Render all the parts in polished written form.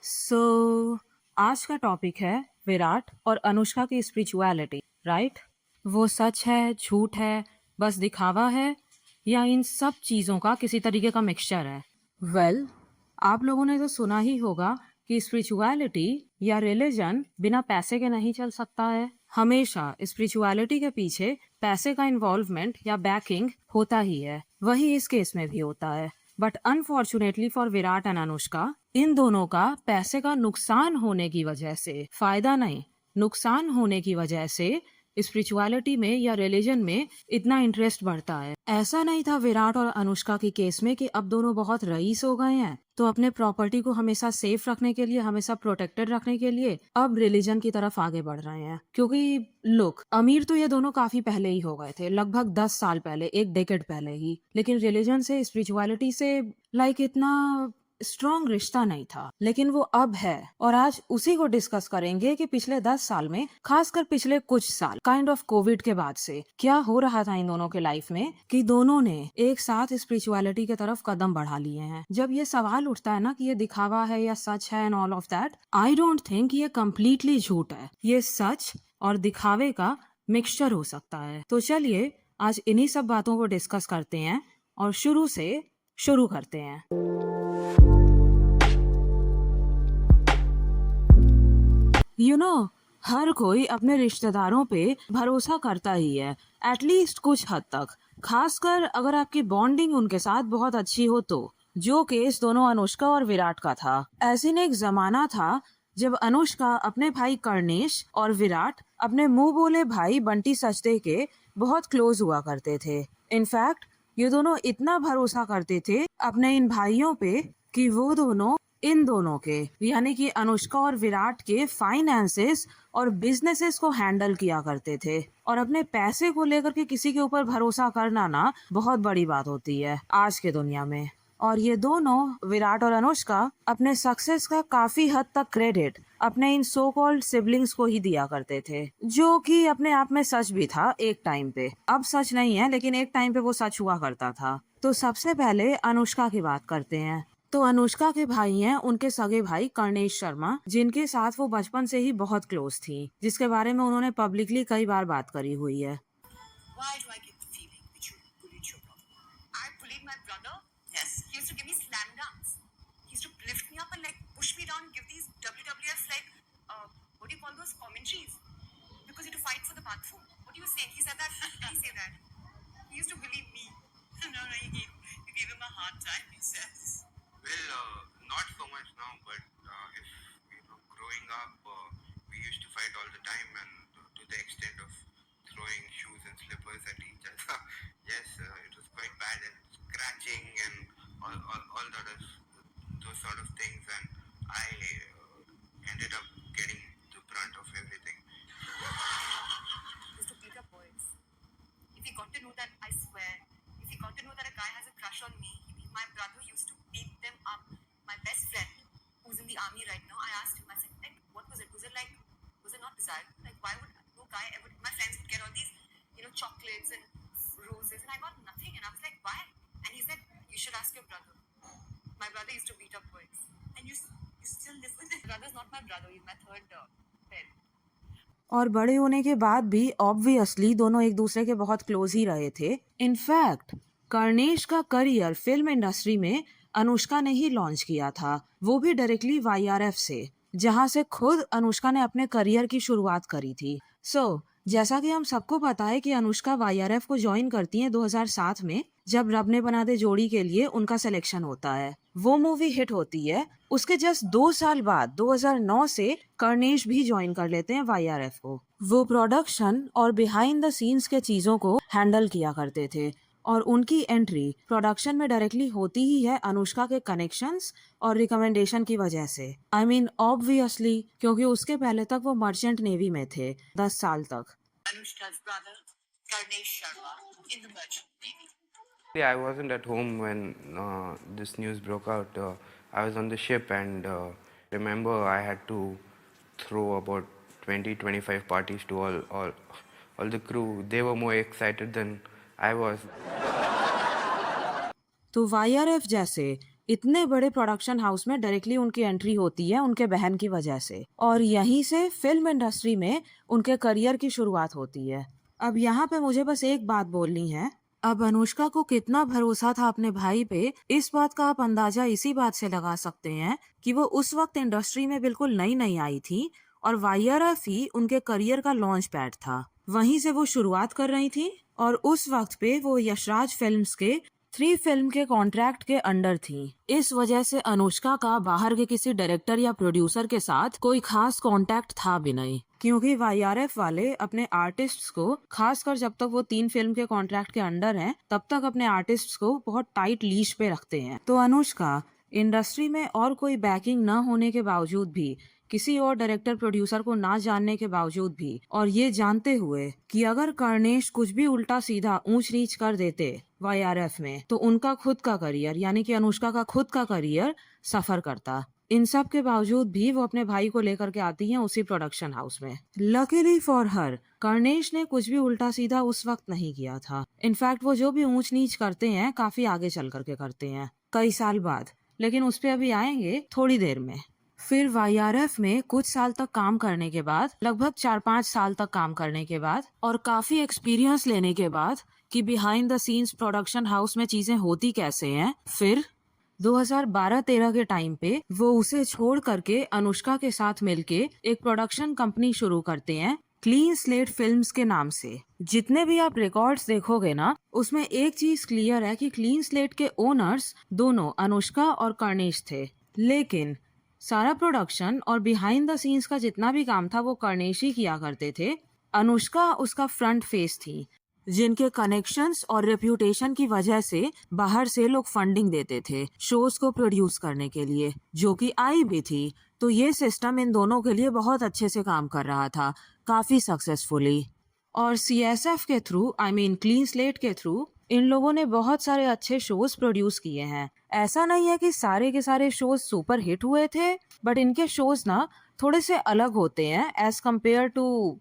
सो आज का टॉपिक है विराट और अनुष्का की स्पिरिचुअलिटी, राइट? वो सच है, झूठ है, बस दिखावा है, या इन सब चीज़ों का किसी तरीके का मिक्सचर है? वेल, आप लोगों ने तो सुना ही होगा कि स्पिरिचुअलिटी या रिलीजन बिना पैसे के नहीं चल सकता है। हमेशा स्पिरिचुअलिटी के पीछे पैसे का इन्वॉल्वमेंट या बैकिंग होता ही है। वही इस केस में भी होता है। But unfortunately for Virat and Anushka, इन दोनों का पैसे का नुकसान होने की वजह से, फायदा नहीं, नुकसान होने की वजह से स्पिरिचुअलिटी में या रिलीजन में इतना इंटरेस्ट बढ़ता है। ऐसा नहीं था विराट और अनुष्का की केस में कि अब दोनों बहुत रईस हो गए हैं तो अपने प्रॉपर्टी को हमेशा सेफ रखने के लिए, हमेशा प्रोटेक्टेड रखने के लिए अब रिलीजन की तरफ आगे बढ़ रहे हैं। क्योंकि लुक, अमीर तो ये दोनों काफी पहले ही हो गए थे, लगभग 10 साल पहले, एक डेकेड पहले ही। लेकिन रिलीजन से, स्पिरिचुअलिटी से इतना स्ट्रॉन्ग रिश्ता नहीं था, लेकिन वो अब है। और आज उसी को डिस्कस करेंगे कि पिछले 10 साल में, खासकर पिछले कुछ साल काइंड ऑफ कोविड के बाद से क्या हो रहा था इन दोनों के लाइफ में कि दोनों ने एक साथ स्पिरिचुअलिटी की तरफ कदम बढ़ा लिए हैं। जब ये सवाल उठता है ना कि ये दिखावा है या सच है and all of that, I don't think ये कम्प्लीटली झूठ है। ये सच और दिखावे का मिक्सचर हो सकता है। तो चलिए आज इन्हीं सब बातों को डिस्कस करते हैं और शुरू से शुरू करते हैं। हर कोई अपने रिश्तेदारों पे भरोसा करता ही है, एटलीस्ट कुछ हद तक, खासकर अगर आपकी बॉन्डिंग उनके साथ बहुत अच्छी हो तो। जो केस दोनों अनुष्का और विराट का था। ऐसे ने एक जमाना था जब अनुष्का अपने भाई कर्णेश और विराट अपने मुंह बोले भाई बंटी सचदे के बहुत क्लोज हुआ करते थे। इनफैक्ट ये दोनों इतना भरोसा करते थे अपने इन भाइयों पे कि वो दोनों इन दोनों के, यानी कि अनुष्का और विराट के फाइनेंसेस और बिजनेसेस को हैंडल किया करते थे। और अपने पैसे को लेकर के किसी के ऊपर भरोसा करना ना बहुत बड़ी बात होती है आज के दुनिया में। और ये दोनों, विराट और अनुष्का, अपने सक्सेस का काफी हद तक क्रेडिट अपने इन सो कॉल्ड सिबलिंग्स को ही दिया करते थे, जो कि अपने आप में सच भी था एक टाइम पे। अब सच नहीं है, लेकिन एक टाइम पे वो सच हुआ करता था। तो सबसे पहले अनुष्का की बात करते हैं। तो अनुष्का के भाई हैं उनके सगे भाई कर्णेश शर्मा, जिनके साथ वो बचपन से ही बहुत क्लोज थी, जिसके बारे में उन्होंने पब्लिकली कई बार बात करी हुई है। Why do I get the feeling that you bullied your brother? I bullied my brother? Yes. He used to give me slam dunk. He used to lift me up and like push me down, give these WWF like, what do you call those commentaries? Because you had to fight for the bathroom. What do you say? He said that. Did he say that? He used to bully me. No, you gave him a hard time, he says. Well, not so much now, but if growing up, we used to fight all the time, and to the extent of throwing shoes and slippers at each other. Yes, it was quite bad, and scratching and all that is, those sort of things, and I ended up getting the brunt of everything. He used to beat up boys. If he got to know that, I swear, if he got to know that a guy has a crush on me, my brother used to beat them up. My best friend, who's in the army right now, I asked him, I said, like, what was it? Was it not desirable? Like, why would no guy ever, my friends would get all these, chocolates and roses, and I got nothing. And I was like, why? And he said, you should ask your brother. My brother used to beat up boys. And you still live with him? My brother's not my brother, he's my third parent. और बड़े होने के बाद भी obviously दोनों एक दूसरे के बहुत क्लोज ही रहे थे। इनफैक्ट कर्णेश का करियर फिल्म इंडस्ट्री में अनुष्का ने ही लॉन्च किया था, वो भी डायरेक्टली वाईआरएफ से, जहां से खुद अनुष्का ने अपने करियर की शुरुआत करी थी। जैसा कि हम सबको पता है कि अनुष्का वाईआरएफ को ज्वाइन करती हैं 2007 में, जब रब ने बना दे जोड़ी के लिए उनका सिलेक्शन होता है। वो मूवी हिट होती है। उसके जस्ट 2 साल बाद 2009 से कर्णेश भी ज्वाइन कर लेते हैं वाईआरएफ को। वो प्रोडक्शन और बिहाइंड द सीन्स के चीजों को हैंडल किया करते थे, और उनकी एंट्री प्रोडक्शन में डायरेक्टली होती ही है अनुष्का के कनेक्शंस और रिकमेंडेशन की वजह से। आई मीन ऑब्वियसली, क्योंकि उसके पहले तक वो मर्चेंट नेवी में थे 10 साल तक। Anushka's brother, Karnesh Sharma, in the merchant navy. Yeah, I wasn't at home when this news broke out. I was on the ship, and remember I had to throw about 20-25 parties to all the crew. They were more excited than I was. तो YRF जैसे इतने बड़े production house में directly उनकी entry होती है उनके बहन की वजह से, और यहीं से फिल्म इंडस्ट्री में उनके करियर की शुरुआत होती है। अब यहाँ पे मुझे बस एक बात बोलनी है। अब अनुष्का को कितना भरोसा था अपने भाई पे, इस बात का आप अंदाजा इसी बात से लगा सकते हैं कि वो उस वक्त इंडस्ट्री में बिल्कुल नई नई आई थी और वाईआरएफ ही उनके करियर का लॉन्च पैड था। वहीं से वो शुरुआत कर रही थी और उस वक्त पे वो यशराज फिल्म्स के 3 फिल्म के कॉन्ट्रैक्ट के अंडर थी। इस वजह से अनुष्का का बाहर के किसी डायरेक्टर या प्रोड्यूसर के साथ कोई खास कांटेक्ट था भी नहीं, क्योंकि वाईआरएफ वाले अपने आर्टिस्ट्स को, खासकर जब तक वो 3 फिल्म के कॉन्ट्रैक्ट के अंडर हैं, तब तक अपने आर्टिस्ट्स को बहुत टाइट लीश पे रखते हैं। तो अनुष्का इंडस्ट्री में और कोई बैकिंग न होने के बावजूद भी, किसी और डायरेक्टर प्रोड्यूसर को ना जानने के बावजूद भी, और ये जानते हुए कि अगर कर्णेश कुछ भी उल्टा सीधा ऊंच नीच कर देते वाईआरएफ में, तो उनका खुद का करियर यानी कि अनुष्का का खुद का करियर सफर करता। इन सब के बावजूद भी वो अपने भाई को लेकर के आती हैं उसी प्रोडक्शन हाउस में। लकीली फॉर हर, कर्णेश ने कुछ भी उल्टा सीधा उस वक्त नहीं किया था। इनफैक्ट वो जो भी ऊंच नीच करते हैं काफी आगे चल करके करते हैं, कई साल बाद, लेकिन उस पे अभी आएंगे थोड़ी देर में। फिर वाईआरएफ में कुछ साल तक काम करने के बाद, लगभग 4-5 साल तक काम करने के बाद और काफी एक्सपीरियंस लेने के बाद कि behind the scenes production house में चीजें होती कैसे हैं, फिर 2012-13 के टाइम पे वो उसे छोड़ करके अनुष्का के साथ मिलके एक प्रोडक्शन कंपनी शुरू करते हैं क्लीन स्लेट फिल्म्स के नाम से। जितने भी आप रिकॉर्ड्स देखोगे ना, उसमें एक चीज क्लियर है कि क्लीन स्लेट के ओनर्स दोनों अनुष्का और कर्णेश थे, लेकिन सारा प्रोडक्शन और बिहाइंड द सीन्स का जितना भी काम था वो कर्णेश ही किया करते थे। अनुष्का उसका फ्रंट फेस थी, जिनके कनेक्शंस और रेप्यूटेशन की वजह से बाहर से लोग फंडिंग देते थे शोज को प्रोड्यूस करने के लिए, जो कि आई भी थी। तो ये सिस्टम इन दोनों के लिए बहुत अच्छे से काम कर रहा था, काफी सक्सेसफुली। और सीएसएफ के through, I mean clean slate के थ्रू, इन लोगों ने बहुत सारे अच्छे शोज प्रोड्यूस किए हैं। ऐसा नहीं है कि सारे के सारे शोज सुपर हिट हुए थे, बट इनके शोज ना थोड़े से अलग होते हैं एज कम्पेयर टू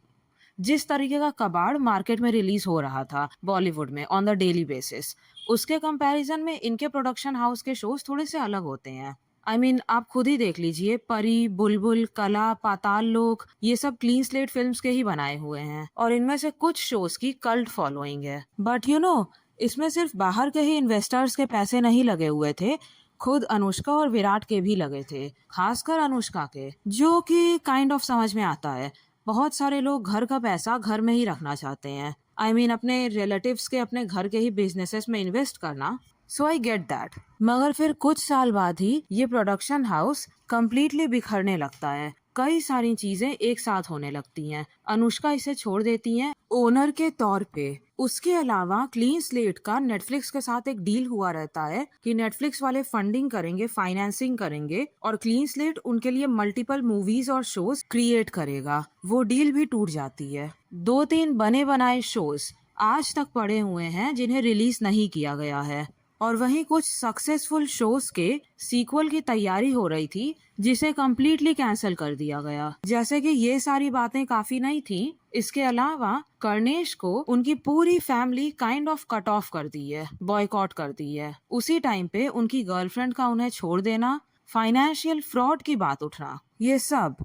जिस तरीके का कबाड़ मार्केट में रिलीज हो रहा था बॉलीवुड में ऑन द डेली बेसिस। उसके कंपैरिजन में इनके प्रोडक्शन हाउस के शोज थोड़े से अलग होते हैं। आई मीन आप खुद ही देख लीजिए, परी, बुलबुल, कला, पाताल लोक, ये सब क्लीन स्लेट फिल्म्स के ही बनाए हुए हैं और इनमें से कुछ शोज की कल्ट फॉलोइंग है। बट यू नो, इसमें सिर्फ बाहर के ही इन्वेस्टर्स के पैसे नहीं लगे हुए थे, खुद अनुष्का और विराट के भी लगे थे, खासकर अनुष्का के, जो कि काइंड ऑफ समझ में आता है। बहुत सारे लोग घर का पैसा घर में ही रखना चाहते हैं, आई मीन अपने रिलेटिव्स के, अपने घर के ही बिजनेसेस में इन्वेस्ट करना। सो आई गेट दैट। मगर फिर कुछ साल बाद ही ये प्रोडक्शन हाउस कम्प्लीटली बिखरने लगता है, कई सारी चीजें एक साथ होने लगती हैं। अनुष्का इसे छोड़ देती हैं ओनर के तौर पे। उसके अलावा क्लीन स्लेट का नेटफ्लिक्स के साथ एक डील हुआ रहता है कि नेटफ्लिक्स वाले फंडिंग करेंगे, फाइनेंसिंग करेंगे और क्लीन स्लेट उनके लिए मल्टीपल मूवीज और शोज क्रिएट करेगा। वो डील भी टूट जाती है। 2-3 बने बनाए शोज आज तक पड़े हुए हैं जिन्हें रिलीज नहीं किया गया है, और वहीं कुछ सक्सेसफुल शोज के सीक्वल की तैयारी हो रही थी जिसे कम्प्लीटली कैंसिल कर दिया गया। जैसे कि ये सारी बातें काफी नहीं थी, इसके अलावा कर्णेश को उनकी पूरी family kind of cut off कर दी है, बॉयकॉट कर दी है। उसी टाइम पे उनकी गर्लफ्रेंड का उन्हें छोड़ देना, फाइनेंशियल फ्रॉड की बात उठना, ये सब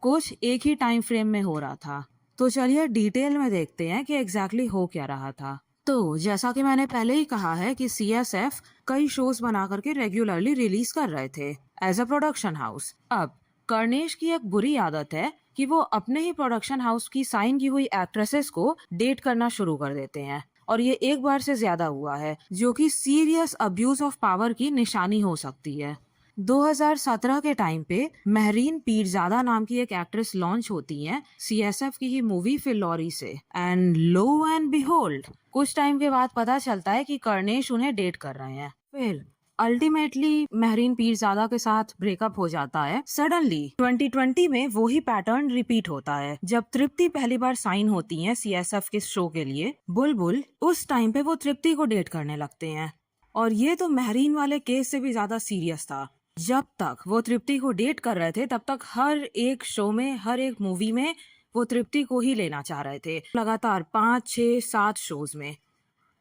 कुछ एक ही टाइम फ्रेम में हो रहा था। तो चलिए डिटेल में देखते हैं कि एग्जैक्टली हो क्या रहा था। तो जैसा कि मैंने पहले ही कहा है कि सीएसएफ कई शोज बना करके रेगुलरली रिलीज कर रहे थे एज अ प्रोडक्शन हाउस। अब कर्णेश की एक बुरी आदत है कि वो अपने ही प्रोडक्शन हाउस की साइन की हुई एक्ट्रेसेस को डेट करना शुरू कर देते हैं, और ये एक बार से ज्यादा हुआ है, जो कि सीरियस अब्यूज ऑफ पावर की निशानी हो सकती है। 2017 के टाइम पे महरीन पीरजादा नाम की एक एक्ट्रेस लॉन्च होती हैं सीएसएफ की ही मूवी फिल्लौरी से, एंड लो एंड बिहोल्ड कुछ टाइम के बाद पता चलता है कि कर्णेश उन्हें डेट कर रहे हैं। फिर अल्टीमेटली महरीन पीरजादा के साथ ब्रेकअप हो जाता है। सडनली 2020 में वो ही पैटर्न रिपीट होता है। जब तृप्ति पहली बार साइन होती है सीएसएफ के शो के लिए बुलबुल, उस टाइम पे वो तृप्ति को डेट करने लगते हैं, और ये तो महरीन वाले केस से भी ज्यादा सीरियस था। जब तक वो तृप्ति को डेट कर रहे थे तब तक हर एक शो में, हर एक मूवी में वो तृप्ति को ही लेना चाह रहे थे, लगातार 5, 6, 7 शोज में।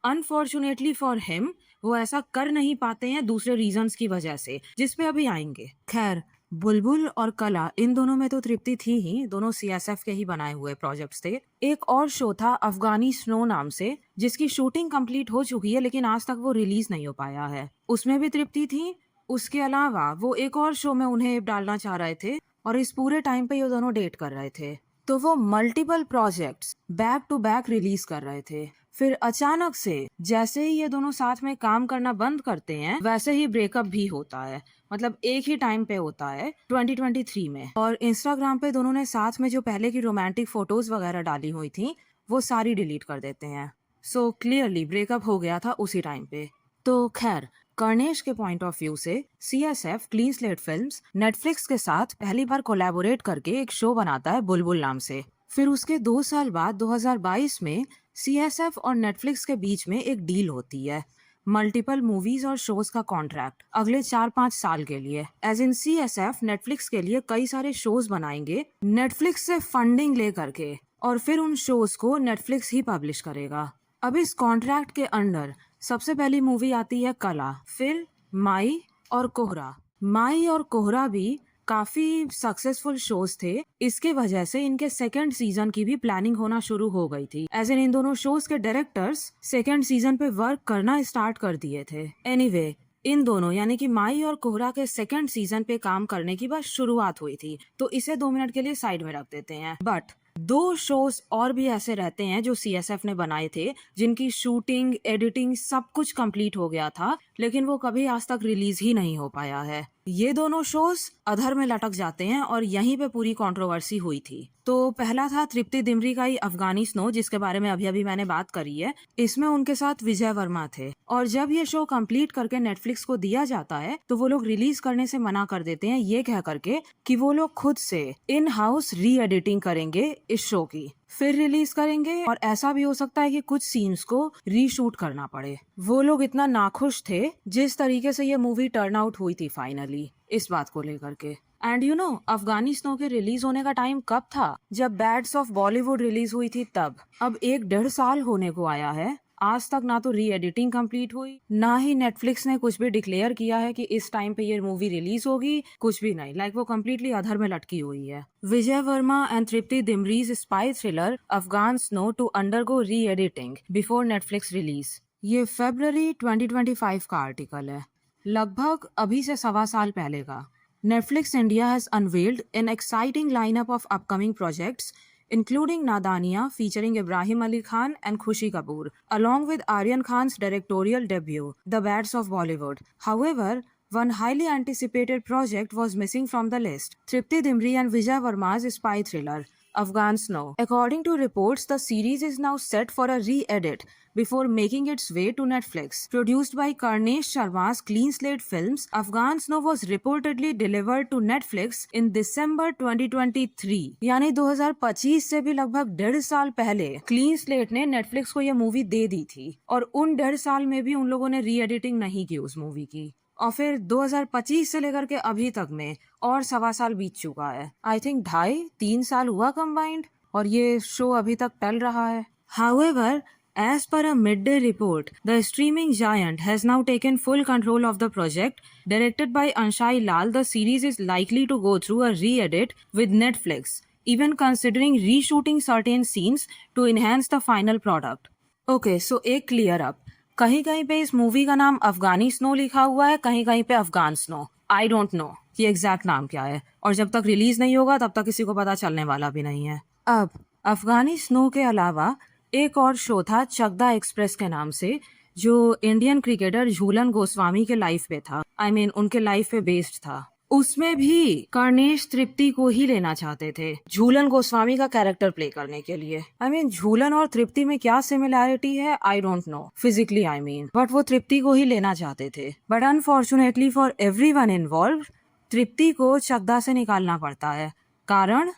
अनफॉर्चुनेटली फॉर हिम वो ऐसा कर नहीं पाते हैं दूसरे रीजंस की वजह से, जिस पे अभी आएंगे। खैर, बुलबुल और कला इन दोनों में तो तृप्ति थी ही, दोनों सीएसएफ के ही बनाए हुए प्रोजेक्ट्स थे। एक और शो था अफगानी स्नो नाम से, जिसकी शूटिंग कंप्लीट हो चुकी है लेकिन आज तक वो रिलीज नहीं हो पाया है। उसमें भी तृप्ति थी। उसके अलावा वो एक और शो में उन्हें डालना चाह रहे थे और इस पूरे टाइम पे ये दोनों डेट कर रहे थे। तो वो multiple projects back to back release कर रहे थे। फिर अचानक से जैसे ही ये दोनों साथ में काम करना बंद करते हैं, वैसे ही ब्रेकअप भी होता है। मतलब एक ही टाइम पे होता है 2023 में। और इंस्टाग्राम पे दोनों ने साथ में जो पहले की रोमांटिक फोटोज वगैरह डाली हुई थी, वो सारी डिलीट कर देते हैं। सो क्लियरली ब्रेकअप हो गया था उसी टाइम पे। तो खैर, कर्णेश के पॉइंट ऑफ व्यू से CSF clean slate films Netflix के साथ पहली बार कोलैबोरेट करके एक शो बनाता है बुलबुल नाम से। फिर उसके 2 साल बाद 2022 में सीएसएफ और नेटफ्लिक्स के बीच में एक डील होती है, मल्टीपल मूवीज और शोज का कॉन्ट्रैक्ट अगले 4-5 साल के लिए। एज इन सीएसएफ नेटफ्लिक्स के लिए कई सारे शोज बनाएंगे नेटफ्लिक्स से फंडिंग ले करके, और फिर उन शोज को नेटफ्लिक्स ही पब्लिश करेगा। अब इस कॉन्ट्रैक्ट के अंडर सबसे पहली मूवी आती है कला, फिर माई और कोहरा। माई और कोहरा भी काफी सक्सेसफुल शोज थे, इसके वजह से इनके सेकंड सीजन की भी प्लानिंग होना शुरू हो गई थी। एज इन दोनों शोज के डायरेक्टर्स सेकंड सीजन पे वर्क करना स्टार्ट कर दिए थे। एनीवे, इन दोनों यानी कि माई और कोहरा के सेकंड सीजन पे काम करने की बस शुरुआत हुई थी, तो इसे 2 मिनट के लिए साइड में रख देते हैं। बट 2 शोज और भी ऐसे रहते हैं जो सीएसएफ ने बनाए थे, जिनकी शूटिंग, एडिटिंग सब कुछ कंप्लीट हो गया था, लेकिन वो कभी आज तक रिलीज ही नहीं हो पाया है। ये दोनों शोज अधर में लटक जाते हैं और यहीं पे पूरी कंट्रोवर्सी हुई थी। तो पहला था तृप्ति दिमरी का ही अफगानी स्नो, जिसके बारे में अभी अभी मैंने बात करी है। इसमें उनके साथ विजय वर्मा थे, और जब ये शो कंप्लीट करके नेटफ्लिक्स को दिया जाता है तो वो लोग रिलीज करने से मना कर देते हैं, ये कह करके कि वो लोग खुद से इन हाउस री एडिटिंग करेंगे इस शो की, फिर रिलीज करेंगे, और ऐसा भी हो सकता है कि कुछ सीन्स को रीशूट करना पड़े। वो लोग इतना नाखुश थे जिस तरीके से ये मूवी टर्न आउट हुई थी फाइनली, इस बात को लेकर के। And you know, Afghani snow के रिलीज होने का टाइम कब था? जब बैड्स ऑफ बॉलीवुड रिलीज हुई थी तब। अब 1-1.5 साल होने को आया है, आज तक ना तो री एडिटिंग कंप्लीट हुई, ना ही नेटफ्लिक्स ने कुछ भी डिक्लेयर किया है कि इस टाइम पे ये मूवी रिलीज होगी, कुछ भी नहीं। लाइक वो कम्प्लीटली अधर में लटकी हुई है। Vijay Varma and Tripti Dimri's spy thriller Afghan snow to undergo re editing before Netflix release, ये फरवरी 2025 का आर्टिकल है, लगभग अभी से 1.25 साल पहले का। Netflix India has unveiled an exciting lineup of upcoming projects, including Nadaniya featuring Ibrahim Ali Khan and Khushi Kapoor, along with Aryan Khan's directorial debut, The Bads of Bollywood. However, one highly anticipated project was missing from the list, Tripti Dimri and Vijay Varma's spy thriller, Afghan Snow. According to reports, the series is now set for a re-edit before making its way to Netflix. Produced by Karnesh Sharma's Clean Slate Films, Afghan Snow was reportedly delivered to Netflix in December 2023. यानी 2025 से भी लगभग 1.5 साल पहले clean slate ने Netflix को यह movie दे दी थी, और उन 1.5 साल में भी उन लोगों ने री एडिटिंग नहीं की उस मूवी की। और फिर 2025 से लेकर के अभी तक में और 1.25 साल बीत चुका है। आई थिंक 2.5-3 साल हुआ कंबाइंड, और ये शो अभी तक टल रहा है। However, as per a midday report, the streaming giant has now taken full control of the project. Directed by Anshai Lal, the series is likely to go through a re-edit with Netflix, even considering reshooting certain scenes to enhance the final product. Okay, so एक clear up. कहीं कहीं पे इस movie का नाम अफगानी snow लिखा हुआ है, कहीं कहीं पे Afghan snow. I don't no कि एग्जैक्ट नाम क्या है, और जब तक रिलीज नहीं होगा तब तक किसी को पता चलने वाला भी नहीं है। अब अफगानी स्नो के अलावा एक और शो था चकदा एक्सप्रेस के नाम से, जो इंडियन क्रिकेटर झूलन गोस्वामी के लाइफ पे था। आई मीन उनके लाइफ पे बेस्ड था। उसमें भी कर्णेश तृप्ति को ही लेना चाहते थे झूलन गोस्वामी का कैरेक्टर प्ले करने के लिए। आई मीन झूलन और तृप्ति में क्या सिमिलैरिटी है I don't know physically, I mean, but वो तृप्ति को ही लेना चाहते थे। But unfortunately for everyone involved, Tripti को चकदा से निकालना पड़ता है। कारण,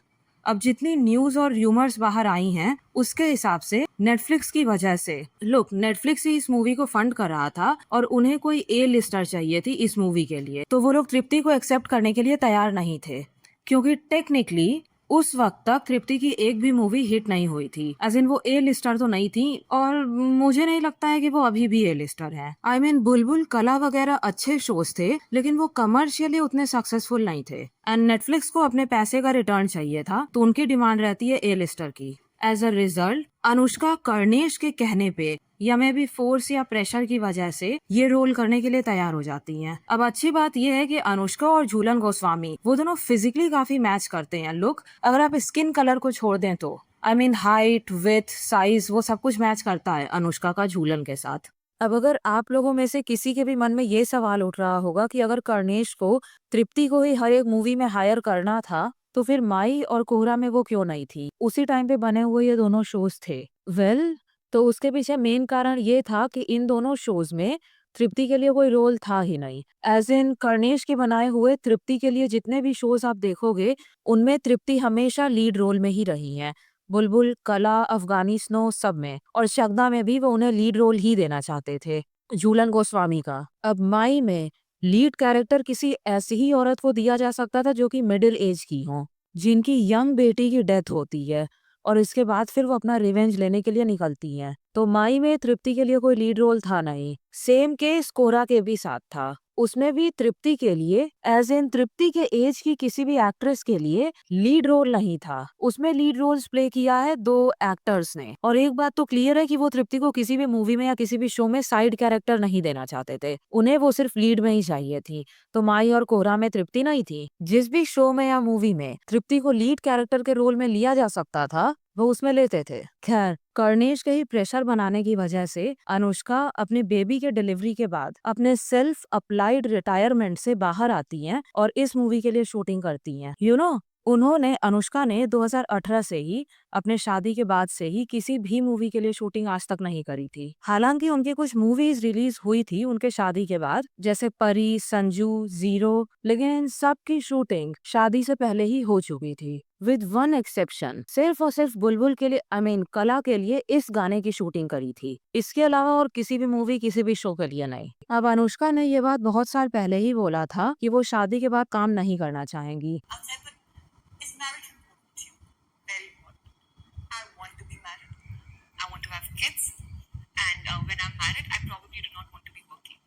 अब जितनी न्यूज और र्यूमर्स बाहर आई हैं उसके हिसाब से नेटफ्लिक्स की वजह से, लुक, नेटफ्लिक्स ही इस मूवी को फंड कर रहा था और उन्हें कोई ए लिस्टर चाहिए थी इस मूवी के लिए, तो वो लोग तृप्ति को एक्सेप्ट करने के लिए तैयार नहीं थे, क्योंकि टेक्निकली उस वक्त तक तृप्ति की एक भी मूवी हिट नहीं हुई थी, एज इन वो ए लिस्टर तो नहीं थी, और मुझे नहीं लगता है कि वो अभी भी ए लिस्टर है। आई मीन बुलबुल कला वगैरह अच्छे शोज थे, लेकिन वो कमर्शियली उतने सक्सेसफुल नहीं थे, एंड नेटफ्लिक्स को अपने पैसे का रिटर्न चाहिए था, तो उनकी डिमांड रहती है ए लिस्टर की। As a result Anushka Karnesh के कहने पे या मे भी फोर्स या प्रेशर की वजह से ये रोल करने के लिए तैयार हो जाती हैं। अब अच्छी बात यह है कि अनुष्का और झूलन गोस्वामी वो दोनों फिजिकली काफी मैच करते हैं लुक, अगर आप स्किन कलर को छोड़ दें तो। I mean height, with, size, वो सब कुछ मैच करता है अनुष्का का झूलन के साथ। अब अगर आप लोगों में से किसी के भी मन में ये सवाल उठ रहा होगा कि अगर कर्णेश को तृप्ति को ही हर एक मूवी में हायर करना था, तो फिर माई और कोहरा में वो क्यों नहीं थी? उसी टाइम पे बने हुए ये दोनों शोज थे। वेल, तो उसके पीछे मेन कारण ये था कि इन दोनों शोज में तृप्ति के लिए कोई रोल था ही नहीं। एज इन कर्णेश के बनाए हुए तृप्ति के लिए जितने भी शोज आप देखोगे, उनमें तृप्ति हमेशा लीड रोल में ही रही है। बुलबुल, कला, अफगानी स्नो, सब में, और शगदा में भी वो उन्हें लीड रोल ही देना चाहते थे, झूलन गोस्वामी का। अब माई में लीड कैरेक्टर किसी ऐसी ही औरत को दिया जा सकता था जो कि मिडिल एज की हो, जिनकी यंग बेटी की डेथ होती है, और इसके बाद फिर वो अपना रिवेंज लेने के लिए निकलती हैं। तो माई में तृप्ति के लिए कोई लीड रोल था नहीं। सेम केस कोरा के भी साथ था, उसमें भी तृप्ति के लिए एज इन तृप्ति के एज की किसी भी एक्ट्रेस के लिए लीड रोल नहीं था। उसमें लीड रोल्स प्ले किया है 2 एक्टर्स ने, और एक बात तो क्लियर है कि वो तृप्ति को किसी भी मूवी में या किसी भी शो में साइड कैरेक्टर नहीं देना चाहते थे, उन्हें वो सिर्फ लीड में ही चाहिए थी। तो माई और कोहरा में तृप्ति नहीं थी। जिस भी शो में या मूवी में तृप्ति को लीड कैरेक्टर के रोल में लिया जा सकता था, वो उसमें लेते थे। खैर, कर्णेश के ही प्रेशर बनाने की वजह से अनुष्का अपने बेबी के डिलीवरी के बाद अपने सेल्फ अप्लाइड रिटायरमेंट से बाहर आती हैं और इस मूवी के लिए शूटिंग करती हैं। अनुष्का ने 2018 से ही, अपने शादी के बाद से ही किसी भी मूवी के लिए शूटिंग आज तक नहीं करी थी। हालांकि उनकी कुछ मूवीज रिलीज हुई थी उनके शादी के बाद, जैसे परी, संजू, जीरो, लेकिन इन सब की शूटिंग शादी से पहले ही हो चुकी थी, विद वन एक्सेप्शन। सिर्फ और सिर्फ बुलबुल के लिए कला के लिए इस गाने की शूटिंग करी थी, इसके अलावा और किसी भी मूवी, किसी भी शो के लिए नहीं। अब अनुष्का ने ये बात बहुत साल पहले ही बोला था कि वो शादी के बाद काम नहीं करना चाहेंगी। Outside, but is marriage important to you? Very important. I want to be married. I want to have kids. And when I'm married, I probably do not want to be working.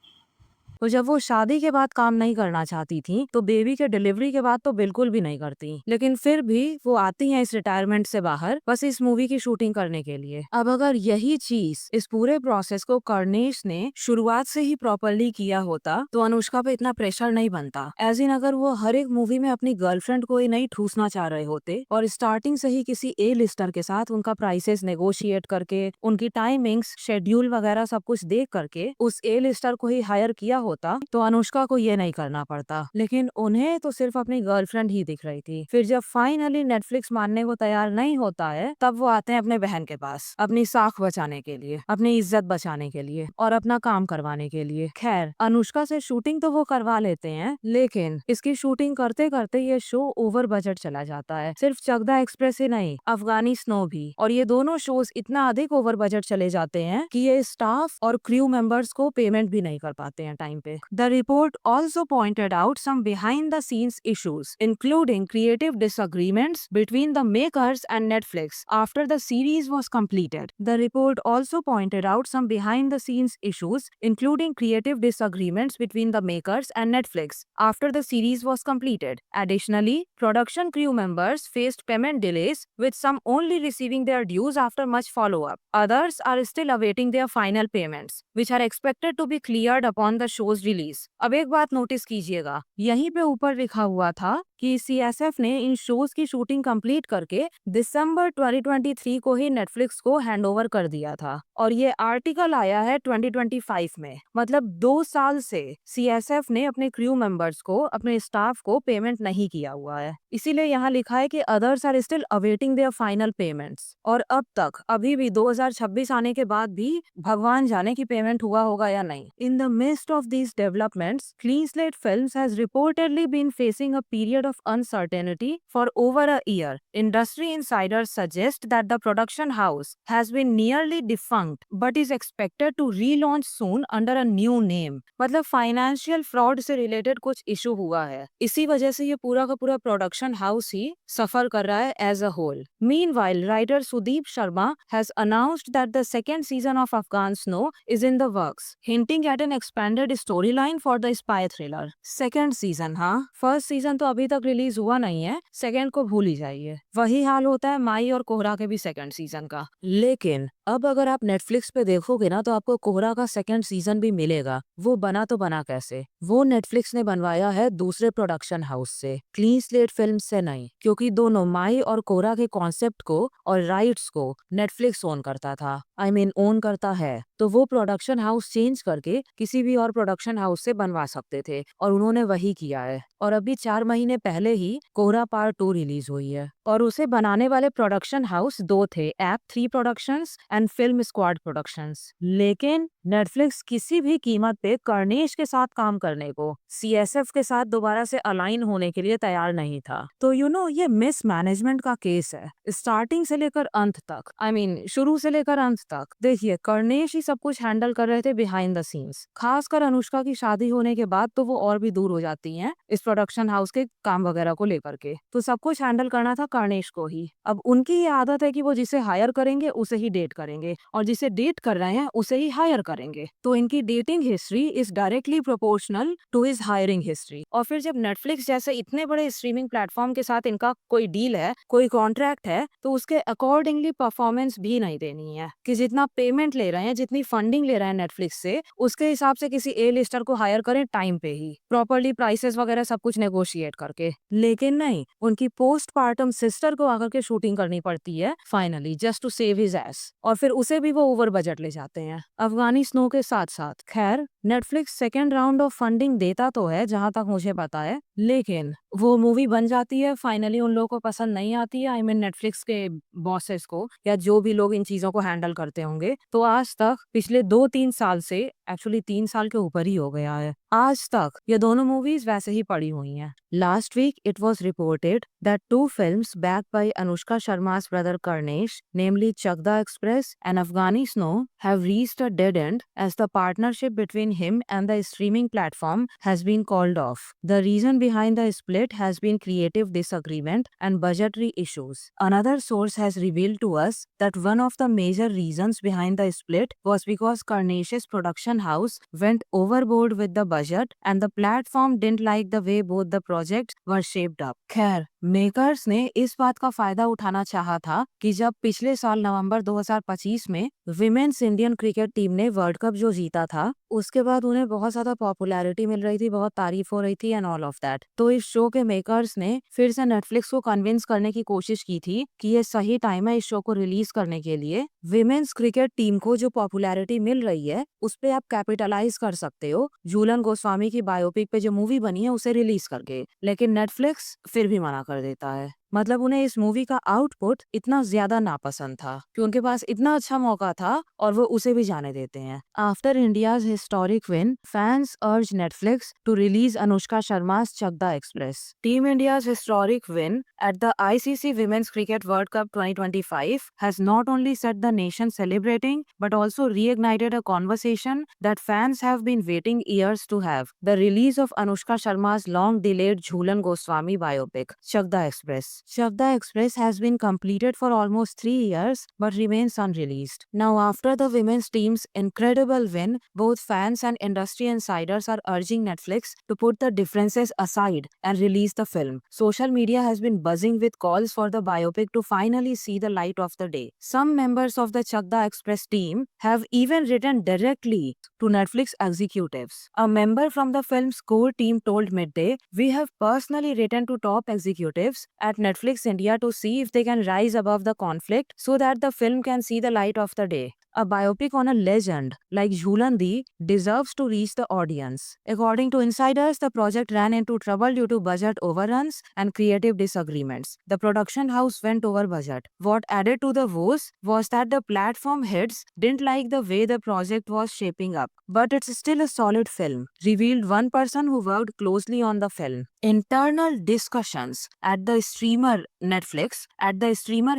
तो जब वो शादी के बाद काम नहीं करना चाहती थी, तो बेबी के डिलीवरी के बाद तो बिल्कुल भी नहीं करती, लेकिन फिर भी वो आती हैं इस रिटायरमेंट से बाहर बस इस मूवी की शूटिंग करने के लिए। अब अगर यही चीज, इस पूरे प्रोसेस को कर्णेश ने शुरुआत से ही प्रॉपरली किया होता, तो अनुष्का पे इतना प्रेशर नहीं बनता। एज इन अगर वो हर एक मूवी में अपनी गर्लफ्रेंड को ही नहीं ठूसना चाह रहे होते, और स्टार्टिंग से ही किसी ए लिस्टर के साथ उनका प्राइसेस नेगोशिएट करके, उनकी टाइमिंग्स, शेड्यूल वगैरह सब कुछ देख करके उस ए लिस्टर को ही हायर किया होता, तो अनुष्का को ये नहीं करना पड़ता। लेकिन उन्हें तो सिर्फ अपनी गर्लफ्रेंड ही दिख रही थी। फिर जब फाइनली नेटफ्लिक्स मानने को तैयार नहीं होता है, तब वो आते हैं अपने बहन के पास, अपनी साख बचाने के लिए, अपनी इज्जत बचाने के लिए, और अपना काम करवाने के लिए। खैर, अनुष्का से शूटिंग तो वो करवा लेते हैं, लेकिन इसकी शूटिंग करते करते ये शो ओवर बजट चला जाता है। सिर्फ चकदा एक्सप्रेस ही नहीं, अफगानी स्नो भी, और ये दोनों शोज इतना अधिक ओवर बजट चले जाते हैं कि ये स्टाफ और क्रू मेंबर्स को पेमेंट भी नहीं कर पाते हैं टाइम पे। The report also pointed out some behind-the-scenes issues, including creative disagreements between the makers and Netflix after the series was completed. The report also pointed out some behind-the-scenes issues, including creative disagreements between the makers and Netflix after the series was completed. Additionally, production crew members faced payment delays, with some only receiving their dues after much follow-up. Others are still awaiting their final payments, which are expected to be cleared upon the show's release. अब एक बात notice कीजिएगा, यहीं पे ऊपर लिखा हुआ था कि सीएसएफ ने इन शोज की शूटिंग कंप्लीट करके दिसंबर 2023 को ही नेटफ्लिक्स को हैंडओवर कर दिया था, और ये आर्टिकल आया है 2025 में। मतलब 2 साल से सीएसएफ ने अपने क्रू मेंबर्स को, अपने स्टाफ को पेमेंट नहीं किया हुआ है। इसीलिए यहाँ लिखा है कि others are still awaiting their final payments, और अब तक अभी भी 2026 आने के बाद भी भगवान जाने की पेमेंट हुआ होगा या नहीं। In the mist of these developments, Clean Slate Films has reportedly been facing a period of uncertainty for over a year. Industry insiders suggest that the production house has been nearly defunct but is expected to relaunch soon under a new name. मतलब financial fraud से related कुछ issue हुआ है, इसी वजह से ये पूरा का पूरा प्रोडक्शन हाउस ही सफर कर रहा है as a whole. Meanwhile, writer Sudeep Sharma has announced that the second season of Afghan Snow is in the works, hinting at an expanded storyline for the spy thriller. Second season, हाँ, first season तो अभी तक release हुआ नहीं है, second को भूल ही जाइए. वही हाल होता है माई और कोहरा के भी सेकंड सीजन का. लेकिन अब अगर आप नेटफ्लिक्स पे देखोगे ना तो आपको कोहरा का सेकंड सीजन भी मिलेगा. वो बना तो बना कैसे? वो नेटफ्लिक्स ने बनवाया है दूसरे प्रोडक्शन हाउस से, क्लीन स्लेट फिल्म से नहीं, क्योंकि दोनों माई और कोहरा के कॉन्सेप्ट को और राइट्स को नेटफ्लिक्स ओन करता था. आई मीन ओन करता है. तो वो प्रोडक्शन हाउस चेंज करके किसी भी और प्रोडक्शन हाउस से बनवा सकते थे और उन्होंने वही किया है. और अभी 4 महीने पहले ही कोहरा पार्ट 2 रिलीज हुई है और उसे बनाने वाले प्रोडक्शन हाउस 2 थे, app 3 productions and film squad productions. लेकिन नेटफ्लिक्स किसी भी कीमत पे कर्णेश के साथ काम करने को, सीएसएफ के साथ दोबारा से अलाइन होने के लिए तैयार नहीं था. तो ये मिसमैनेजमेंट का केस है स्टार्टिंग से लेकर अंत तक. आई मीन शुरू से लेकर अंत तक. देखिए, कर्णेश ही सब कुछ हैंडल कर रहे थे बिहाइंड द सीन्स. खासकर अनुष्का की शादी होने के बाद तो वो और भी दूर हो जाती हैं इस प्रोडक्शन हाउस के काम वगैरह को लेकर के. तो सब कुछ हैंडल करना था कर्णेश को ही. अब उनकी ये आदत है कि वो जिसे हायर करेंगे उसे ही डेट करेंगे और जिसे डेट कर रहे हैं उसे ही हायर करेंगे. तो इनकी dating history is directly proportional to his hiring history. और फिर जब नेटफ्लिक्स जैसे इतने बड़े स्ट्रीमिंग प्लेटफॉर्म के साथ इनका कोई डील है, कोई कॉन्ट्रैक्ट है, तो उसके अकॉर्डिंगली परफॉर्मेंस भी नहीं देनी है कि जितना पेमेंट ले रहे हैं, जितनी फंडिंग ले रहे हैं नेटफ्लिक्स से, उसके हिसाब से किसी ए लिस्टर को हायर करें टाइम पे ही, प्रॉपर्ली प्राइसेस वगैरह सब कुछ नेगोशिएट करके. लेकिन नहीं, उनकी पोस्टपार्टम सिस्टर को आकर के शूटिंग करनी पड़ती है finally just to save his ass. और फिर उसे भी वो ओवर बजट ले जाते हैं अफगानी स्नो के साथ साथ. खैर, Netflix second round of funding देता तो है जहां तक मुझे पता है, लेकिन वो मूवी बन जाती है फाइनली उन लोगों को पसंद नहीं आती है. आई मीन नेटफ्लिक्स के बॉसेस को या जो भी लोग इन चीजों को हैंडल करते होंगे. तो आज तक पिछले 2-3 साल से, एक्चुअली 3 साल के ऊपर ही हो गया है, आज तक ये दोनों मूवीज वैसे ही पड़ी हुई हैं. Last week it was reported that 2 films backed by Anushka Sharma's brother Karnesh, namely Chakda Express and Afghani Snow, have reached a dead end as the partnership between him and the streaming platform has been called off. The reason behind the split has been creative disagreement and budgetary issues. Another source has revealed to us that one of the major reasons behind the split was because Karnesh's production house went overboard with the budget and the platform didn't like the way both the projects were shaped up. खैर, makers ने इस बात का फायदा उठाना चाहा था कि जब पिछले साल नवंबर 2025 में विमेन्स इंडियन क्रिकेट टीम ने वर्ल्ड कप जो जीता था, उसके बाद उन्हें बहुत ज्यादा पॉपुलैरिटी मिल रही थी, बहुत तारीफ हो रही थी एंड ऑल ऑफ दैट. तो इस शो के मेकर्स ने फिर से नेटफ्लिक्स को कन्विंस करने की कोशिश की थी कि ये सही टाइम है इस शो को रिलीज करने के लिए. विमेन्स क्रिकेट टीम को जो पॉपुलैरिटी मिल रही है उस पे आप कैपिटलाइज कर सकते हो झूलन गोस्वामी की बायोपिक पे जो मूवी बनी है उसे रिलीज करके. लेकिन नेटफ्लिक्स फिर भी मना कर देता है. मतलब उन्हें इस मूवी का आउटपुट इतना ज्यादा नापसंद था कि उनके पास इतना अच्छा मौका था और वो उसे भी जाने देते हैं. After India's historic win, fans urge Netflix to release Anushka शर्मा's Chakda express. Team India's historic win at the ICC Women's Cricket World Cup 2025 has not only set the nation celebrating but also reignited a conversation that fans have been waiting years to have: the release of Anushka Sharma's long-delayed Jhulan Goswami biopic, Chakda Express. Chakda Express has been completed for almost 3 years but remains unreleased. Now, after the women's team's incredible win, both fans and industry insiders are urging Netflix to put the differences aside and release the film. Social media has been buzzing with calls for the biopic to finally see the light of the day. Some members of the Chakda Express team have even written directly to Netflix executives. A member from the film's core team told Midday, "We have personally written to top executives at Netflix India to see if they can rise above the conflict so that the film can see the light of the day." A biopic on a legend like Jhulan deserves to reach the audience. According to insiders, the project ran into trouble due to budget overruns and creative disagreements. The production house went over budget. What added to the woes was that the platform heads didn't like the way the project was shaping up. But it's still a solid film, revealed one person who worked closely on the film. Internal discussions at the streamer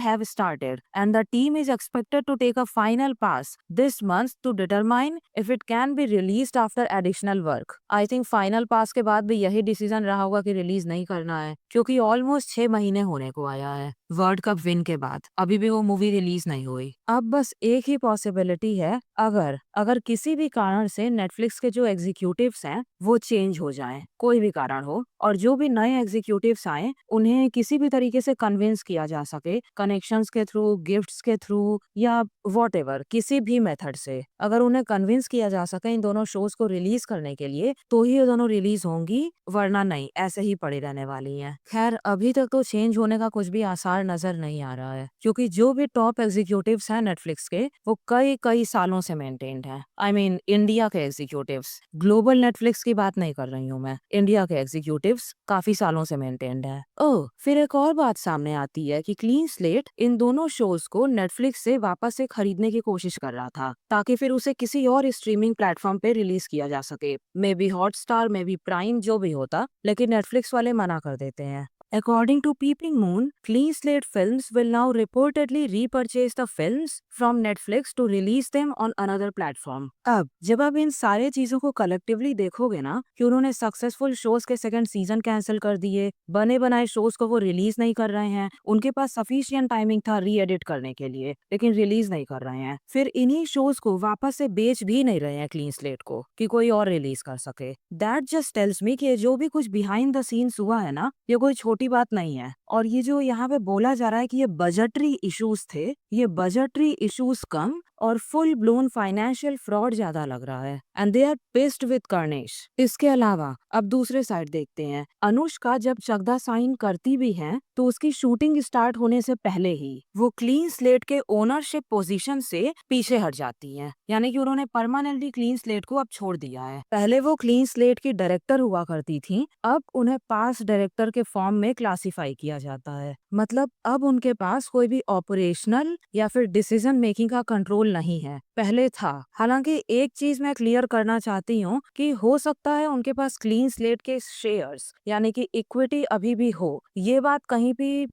have started, and the team is expected to take a final pass this month to determine if it can be released after additional work. I think final pass के बाद भी यही decision रहा होगा कि release नहीं करना है, क्योंकि ऑलमोस्ट 6 महीने होने को आया है वर्ल्ड कप विन के बाद, अभी भी वो मूवी रिलीज नहीं हुई। अब बस एक ही पॉसिबिलिटी है, अगर किसी भी कारण से नेटफ्लिक्स के जो एग्जीक्यूटिव्स हैं वो चेंज हो जाएं, कोई भी कारण हो, और जो भी नए एग्जीक्यूटिव्स आए उन्हें किसी भी तरीके से कन्विंस किया जा सके, कनेक्शंस के थ्रू, गिफ्ट्स के थ्रू या वॉटएवर, किसी भी मेथड से अगर उन्हें कन्विंस किया जा सके इन दोनों शोज को रिलीज करने के लिए, तो ही ये दोनों रिलीज होंगी, वरना नहीं, ऐसे ही पड़ी रहने वाली हैं। खैर, अभी तक तो चेंज होने का कुछ भी आसार नजर नहीं आ रहा है, क्योंकि जो भी टॉप एग्जीक्यूटिव्स हैं नेटफ्लिक्स के वो कई सालों से मेंटेन्ड हैं। आई मीन इंडिया के एग्जीक्यूटिव्स, ग्लोबल नेटफ्लिक्स की बात नहीं कर रही हूँ मैं, इंडिया के एग्जीक्यूटिव्स काफी सालों से मेंटेन्ड है। ओह, फिर एक और बात सामने आती है कि क्लीन स्लेट इन दोनों शोज को नेटफ्लिक्स से वापस से खरीदने की कोशिश कर रहा था, ताकि फिर उसे किसी और स्ट्रीमिंग प्लेटफॉर्म पे रिलीज किया जा सके, may be Hotstar, may be prime, जो भी होता, लेकिन नेटफ्लिक्स वाले मना कर देते हैं। According to Peeping Moon, Clean Slate Films will now reportedly repurchase the films from Netflix to release them on another platform. अब जब आप इन सारे चीजों को कलेक्टिवली देखोगे ना, कि उन्होंने सक्सेसफुल शोज के सेकंड सीजन कैंसिल कर दिए, बने बनाए शोज को वो रिलीज नहीं कर रहे हैं, उनके पास सफिशिएंट टाइमिंग था री एडिट करने के लिए, लेकिन रिलीज नहीं कर रहे हैं, फिर इन्हीं शोज को वापस से बेच भी नहीं रहे हैं क्लीन स्लेट को कि कोई और रिलीज कर सके। दैट जस्ट टेल्स मी कि जो भी कुछ बिहाइंड द सीन्स हुआ है ना, ये कोई छोटी बात नहीं है। और ये जो यहाँ पे बोला जा रहा है कि ये बजटरी इश्यूज थे, ये बजटरी इश्यूज कम और फुल ब्लोन फाइनेंशियल फ्रॉड ज्यादा लग रहा है, and they are pissed with Karnesh. इसके अलावा अब दूसरे साइड देखते हैं, अनुष्का जब चकदा साइन करती भी है तो उसकी शूटिंग स्टार्ट होने से पहले ही वो क्लीन स्लेट के ओनरशिप पोजीशन से पीछे हट जाती हैं, यानी कि उन्होंने परमानेंटली क्लीन स्लेट को अब छोड़ दिया है। पहले वो क्लीन स्लेट की डायरेक्टर हुआ करती थी, अब उन्हें पास डायरेक्टर के फॉर्म में क्लासिफाई किया जाता है। मतलब अब उनके पास कोई भी ऑपरेशनल या फिर डिसीजन मेकिंग का कंट्रोल नहीं है, पहले था। हालांकि एक चीज मैं क्लियर करना चाहती हूँ कि हो सकता है उनके पास क्लीन स्लेट के शेयर्स यानी कि इक्विटी अभी भी हो, ये बात कहीं भी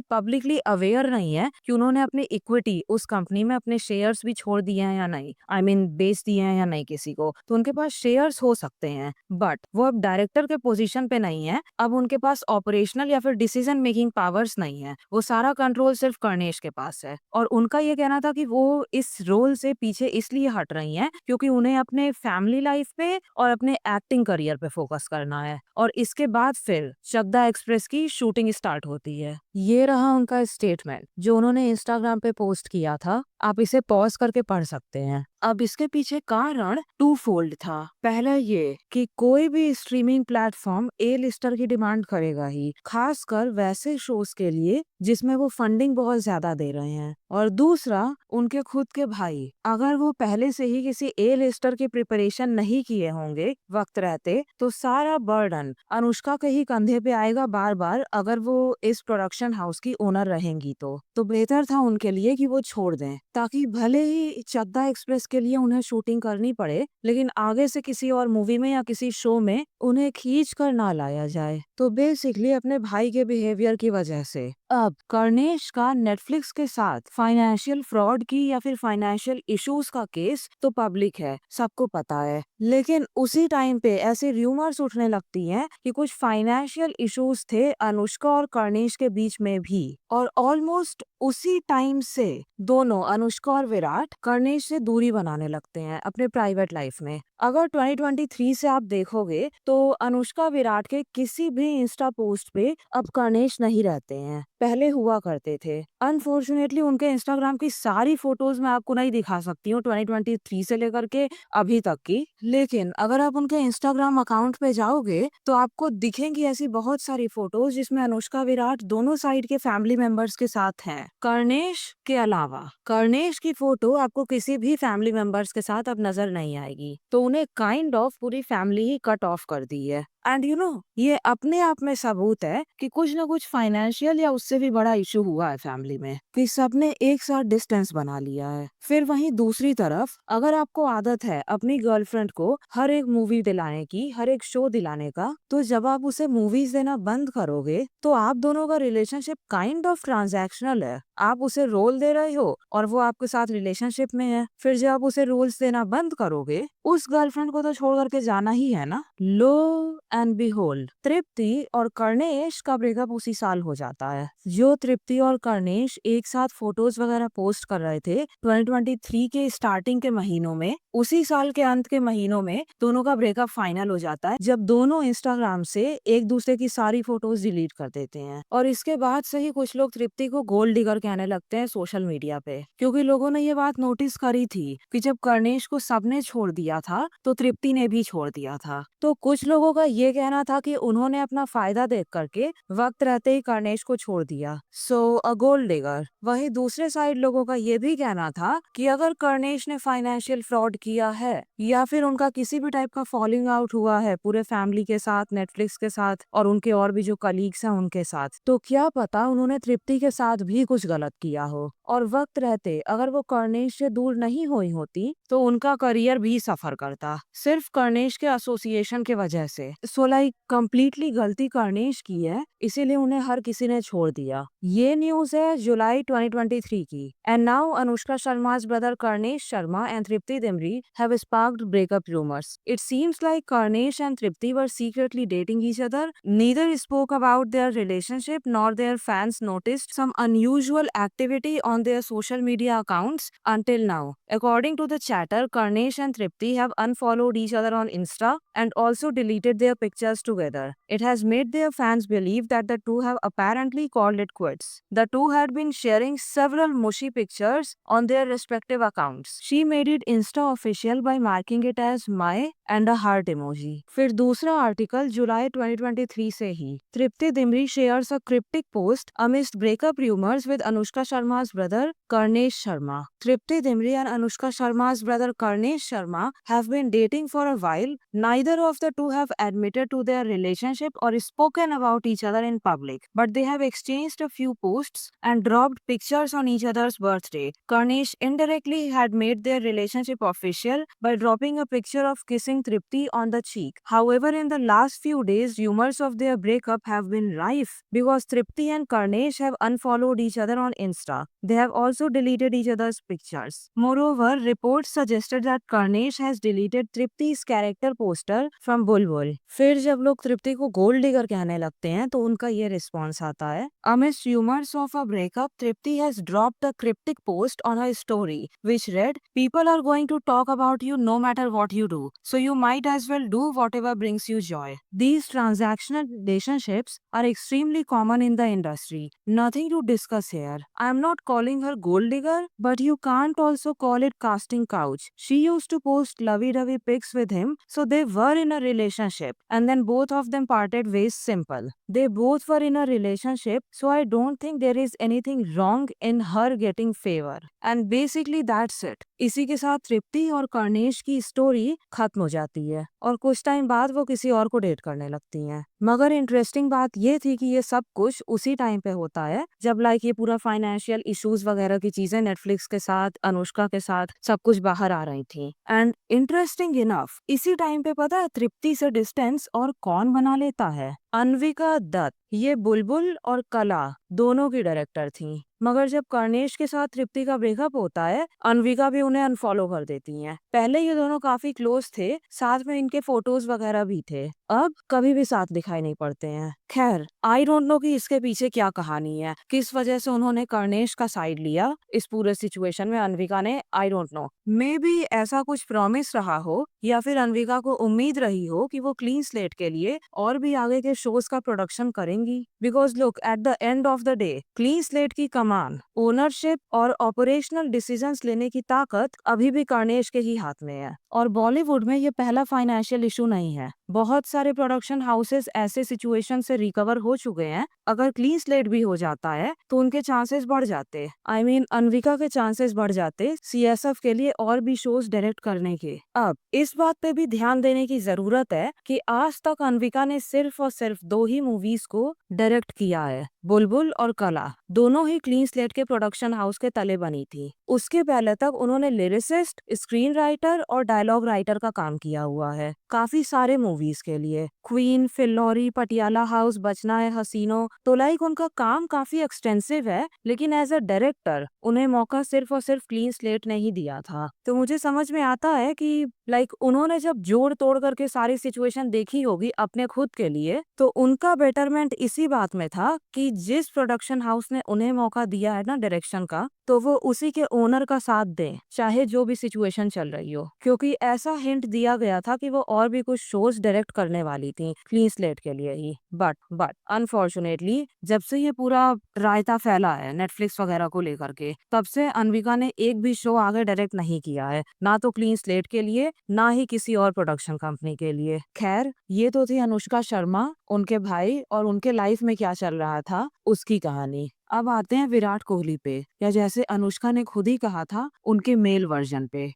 पब्लिकली अवेयर नहीं है कि उन्होंने अपनी इक्विटी उस कंपनी में अपने शेयर्स भी छोड़ दिए हैं या नहीं, आई मीन बेच दिए हैं या नहीं किसी को, तो उनके पास शेयर्स हो सकते हैं, बट वो अब डायरेक्टर के पोजीशन पे नहीं है, अब उनके पास ऑपरेशनल या फिर डिसीजन मेकिंग पावर्स नहीं है, वो सारा कंट्रोल सिर्फ कर्णेश के पास है। और उनका ये कहना था कि वो इस रोल से पीछे इसलिए हट रही हैं क्योंकि उन्हें अपने फैमिली लाइफ पे और अपने एक्टिंग करियर पे फोकस करना है, और इसके बाद फिर चकदा एक्सप्रेस की शूटिंग स्टार्ट होती है। ये रहा उनका स्टेटमेंट जो उन्होंने इंस्टाग्राम पे पोस्ट किया था, आप इसे पॉज करके पढ़ सकते हैं। अब इसके पीछे कारण टू फोल्ड था। पहला ये कि कोई भी स्ट्रीमिंग प्लेटफॉर्म ए लिस्टर की डिमांड करेगा ही, खासकर वैसे शोज के लिए जिसमें वो फंडिंग बहुत ज्यादा दे रहे हैं, और दूसरा उनके खुद के भाई, अगर वो पहले से ही किसी ए लिस्टर की प्रिपरेशन नहीं किए होंगे वक्त रहते, तो सारा बर्डन अनुष्का के ही कंधे पे आएगा बार बार, अगर वो इस प्रोडक्शन हाउस की ओनर रहेंगी तो बेहतर था उनके लिए कि वो छोड़ दें, ताकि भले ही चकदा एक्सप्रेस के लिए उन्हें शूटिंग करनी पड़े, लेकिन आगे से किसी और मूवी में या किसी शो में उन्हें खींच कर ना लाया जाए। तो बेसिकली अपने भाई के बिहेवियर की वजह से अब कर्णेश का नेटफ्लिक्स के साथ फाइनेंशियल फ्रॉड की या फिर फाइनेंशियल इश्यूज का केस तो पब्लिक है, सबको पता है, लेकिन उसी टाइम पे ऐसे र्यूमर्स उठने लगती हैं कि कुछ फाइनेंशियल इश्यूज थे अनुष्का और कर्णेश के बीच में भी, और ऑलमोस्ट उसी टाइम से दोनों अनुष्का और विराट कर्णेश से दूरी बनाने लगते हैं अपने प्राइवेट लाइफ में। अगर 2023 से आप देखोगे तो अनुष्का विराट के किसी भी इंस्टा पोस्ट पे अब कर्णेश नहीं रहते हैं, पहले हुआ करते थे। अनफॉर्चुनेटली उनके इंस्टाग्राम की सारी फोटोज मैं आपको नहीं दिखा सकती हूँ 2023 से लेकर के अभी तक की, लेकिन अगर आप उनके इंस्टाग्राम अकाउंट पे जाओगे तो आपको दिखेंगी ऐसी बहुत सारी फोटोज जिसमें अनुष्का विराट दोनों साइड के फैमिली मेंबर्स के साथ हैं। कर्णेश के अलावा कर्णेश की फोटो आपको किसी भी फैमिली मेंबर्स के साथ अब नजर नहीं आएगी, तो उन्हें काइंड ऑफ पूरी फैमिली ही कट ऑफ कर दी है। एंड यू नो ये अपने आप में सबूत है कि कुछ ना कुछ फाइनेंशियल या उससे भी बड़ा इशू हुआ है फैमिली में, कि सबने एक साथ डिस्टेंस बना लिया है। फिर वहीं दूसरी तरफ अगर आपको आदत है अपनी गर्लफ्रेंड को हर एक मूवी दिलाने की, हर एक शो दिलाने का, तो जब आप उसे मूवीज देना बंद करोगे तो आप दोनों का रिलेशनशिप काइंड ऑफ ट्रांजैक्शनल है। आप उसे रोल दे रहे हो और वो आपके साथ रिलेशनशिप में है। फिर जब आप उसे रोल्स देना बंद करोगे, उस गर्लफ्रेंड को तो छोड़ करके जाना ही है ना। लो एंड बिहोल्ड, तृप्ति और कर्णेश का ब्रेकअप उसी साल हो जाता है। जो तृप्ति और कर्णेश एक साथ फोटोज वगैरह पोस्ट कर रहे थे 2023 के स्टार्टिंग के महीनों में, उसी साल के अंत के महीनों में दोनों का ब्रेकअप फाइनल हो जाता है, जब दोनों इंस्टाग्राम से एक दूसरे की सारी फोटोज डिलीट कर देते हैं। और इसके बाद से ही कुछ लोग तृप्ति को गोल्ड डिगर कहने लगते हैं सोशल मीडिया पे, क्योंकि लोगों ने ये बात नोटिस करी थी कि जब कर्णेश को सबने छोड़ दिया था तो तृप्ति ने भी छोड़ दिया था। तो कुछ लोगों का ये कहना था कि उन्होंने अपना फायदा देख करके वक्त रहते ही कर्णेश को छोड़ दिया, सो अ गोल्ड डिगर। वहीं दूसरे साइड लोगों का ये भी कहना था कि अगर कर्णेश ने फाइनेंशियल फ्रॉड किया है या फिर उनका किसी भी टाइप का फॉलिंग आउट हुआ है पूरे फैमिली के साथ, नेटफ्लिक्स के साथ और उनके और भी जो कलीग्स हैं उनके साथ, तो क्या पता उन्होंने तृप्ति के साथ भी कुछ गलत किया हो और वक्त रहते अगर वो कर्णेश से दूर नहीं हुई होती तो उनका करियर भी सफर करता, सिर्फ कर्णेश के एसोसिएशन के वजह से। सो लाइक कंप्लीटली गलती कर्णेश की है, इसीलिए उन्हें हर किसी ने छोड़ दिया। ये न्यूज है जुलाई 2023 की। एंड नाउ अनुष्का शर्मा's brother Karnesh Sharma and Tripti Dimri have sparked breakup rumors. It seems like Karnesh and Tripti were secretly dating each other. Neither spoke about their relationship nor their fans noticed some unusual activity on their social media accounts until now. According to the chatter, Karnesh and Tripti have unfollowed each other on Insta and also deleted their pictures together. It has made their fans believe that the two have apparently called it quits. The two had been sharing several mushy pictures on their respective accounts. She made it Insta official by marking it as my and a heart emoji. फिर दूसरा article जुलाई 2023 से ही। तृप्ति Dimri shares a cryptic post amidst breakup rumors with Anushka Sharma's brother Karnesh Sharma. Tripti Dimri and Anushka Sharma's brother Karnesh Sharma have been dating for a while. Neither of the two have admitted to their relationship or spoken about each other in public, but they have exchanged a few posts and dropped pictures on each other's birthday. Karnesh indirectly had made their relationship official by dropping a picture of kissing Tripti on the cheek. However, in the last few days, rumors of their breakup have been rife because Tripti and Karnesh have unfollowed each other on Insta. They have also deleted each other's pictures. Moreover, reports suggested that Karnesh has deleted Tripti's character poster from Bulbul. फिर जब लोग तृप्ति को gold digger कहने लगते हैं तो उनका ये रिस्पॉन्स आता है। Amidst rumors of a breakup, Tripti has dropped a cryptic post on her story which read, "People are going to talk about you no matter what you do, so you might as well do whatever brings you joy." These transactional relationships are extremely common in the industry. Nothing to discuss here. I am not calling her gold digger, but you can't also call it casting couch. She used to post lovey-dovey pics with him, so they were in a relationship, and then both of them parted ways. Simple. They both were in a relationship, so I don't think there is anything wrong in her getting favor. And basically that's it. इसी के साथ तृप्ति और कर्णेश की story खत्म हो जाती है और कुछ टाइम बाद वो किसी और को डेट करने लगती हैं। मगर इंटरेस्टिंग बात ये थी कि ये सब कुछ उसी टाइम पे होता है जब लाइक ये पूरा फाइनेंशियल इश्यूज वगैरह की चीजें नेटफ्लिक्स के साथ, अनुष्का के साथ सब कुछ बाहर आ रही थी। एंड इंटरेस्टिंग इनफ इसी टाइम पे पता है तृप्ति से डिस्टेंस और कौन बना लेता है? अन्विका दत्त। ये बुलबुल और कला दोनों की डायरेक्टर थी। मगर जब कर्णेश के साथ तृप्ति का ब्रेकअप होता है, अन्विका भी उन्हें अनफॉलो कर देती हैं। पहले ये दोनों काफी क्लोज थे, साथ में इनके फोटोज वगैरह भी थे, अब कभी भी साथ दिखाई नहीं पड़ते हैं। खैर, आई डोंट नो कि इसके पीछे क्या कहानी है, किस वजह से उन्होंने कर्णेश का साइड लिया इस पूरे सिचुएशन में अन्विका ने। आई डोंट नो, मे बी ऐसा कुछ प्रॉमिस रहा हो या फिर अन्विका को उम्मीद रही हो कि वो क्लीन स्लेट के लिए और भी आगे के शोज का प्रोडक्शन करेंगी? Because look, at the end of the day clean slate की कमान, ओनरशिप और ऑपरेशनल डिसीजंस लेने की ताकत अभी भी कर्णेश के ही हाथ में है। और बॉलीवुड में ये पहला फाइनेंशियल इशू नहीं है। बहुत सारे प्रोडक्शन हाउसेस ऐसे सिचुएशन से रिकवर हो चुके हैं। अगर क्लीन स्लेट भी हो जाता है तो उनके चांसेस बढ़ जाते। आई मीन अनविका के चांसेस बढ़ जाते सीएसएफ के लिए और भी शोज डायरेक्ट करने के। अब इस बात पे भी ध्यान देने की जरूरत है कि आज तक अनविका ने सिर्फ और सिर्फ 2 ही मूवीज को डायरेक्ट किया है, बुलबुल और कला। दोनों ही क्लीन स्लेट के प्रोडक्शन हाउस के तले बनी थी। उसके पहले तक उन्होंने लिरिसिस्ट, स्क्रीन राइटर और डायलॉग राइटर का काम किया हुआ है काफी सारे मूवीज के लिए। क्वीन, फिल्लौरी, पटियाला हाउस, बचना है हसीनो। तो लाइक उनका काम काफी एक्सटेंसिव है, लेकिन एज अ डायरेक्टर उन्हें मौका सिर्फ और सिर्फ क्लीन स्लेट ने ही दिया था। तो मुझे समझ में आता है कि लाइक उन्होंने जब जोड़ तोड़ करके सारी सिचुएशन देखी होगी अपने खुद के लिए, तो उनका बेटरमेंट इसी बात में था कि जिस प्रोडक्शन हाउस ने उन्हें मौका दिया है ना डायरेक्शन का, तो वो उसी के ओनर का साथ दें, चाहे जो भी सिचुएशन चल रही हो। क्योंकि ऐसा हिंट दिया गया था कि वो और भी कुछ शोज डायरेक्ट करने वाली थी क्लीन स्लेट के लिए ही। बट अनफॉर्चुनेटली जब से ये पूरा रायता फैला है नेटफ्लिक्स वगैरह को लेकर के, तब से अनविका ने एक भी शो आगे डायरेक्ट नहीं किया है, ना तो क्लीन स्लेट के लिए, ना ही किसी और प्रोडक्शन कंपनी के लिए। खैर, ये तो थी अनुष्का शर्मा, उनके भाई और उनके लाइफ में क्या चल रहा था उसकी कहानी। अब आते हैं विराट कोहली पे, या जैसे अनुष्का ने खुद ही कहा था, उनके मेल वर्जन पे।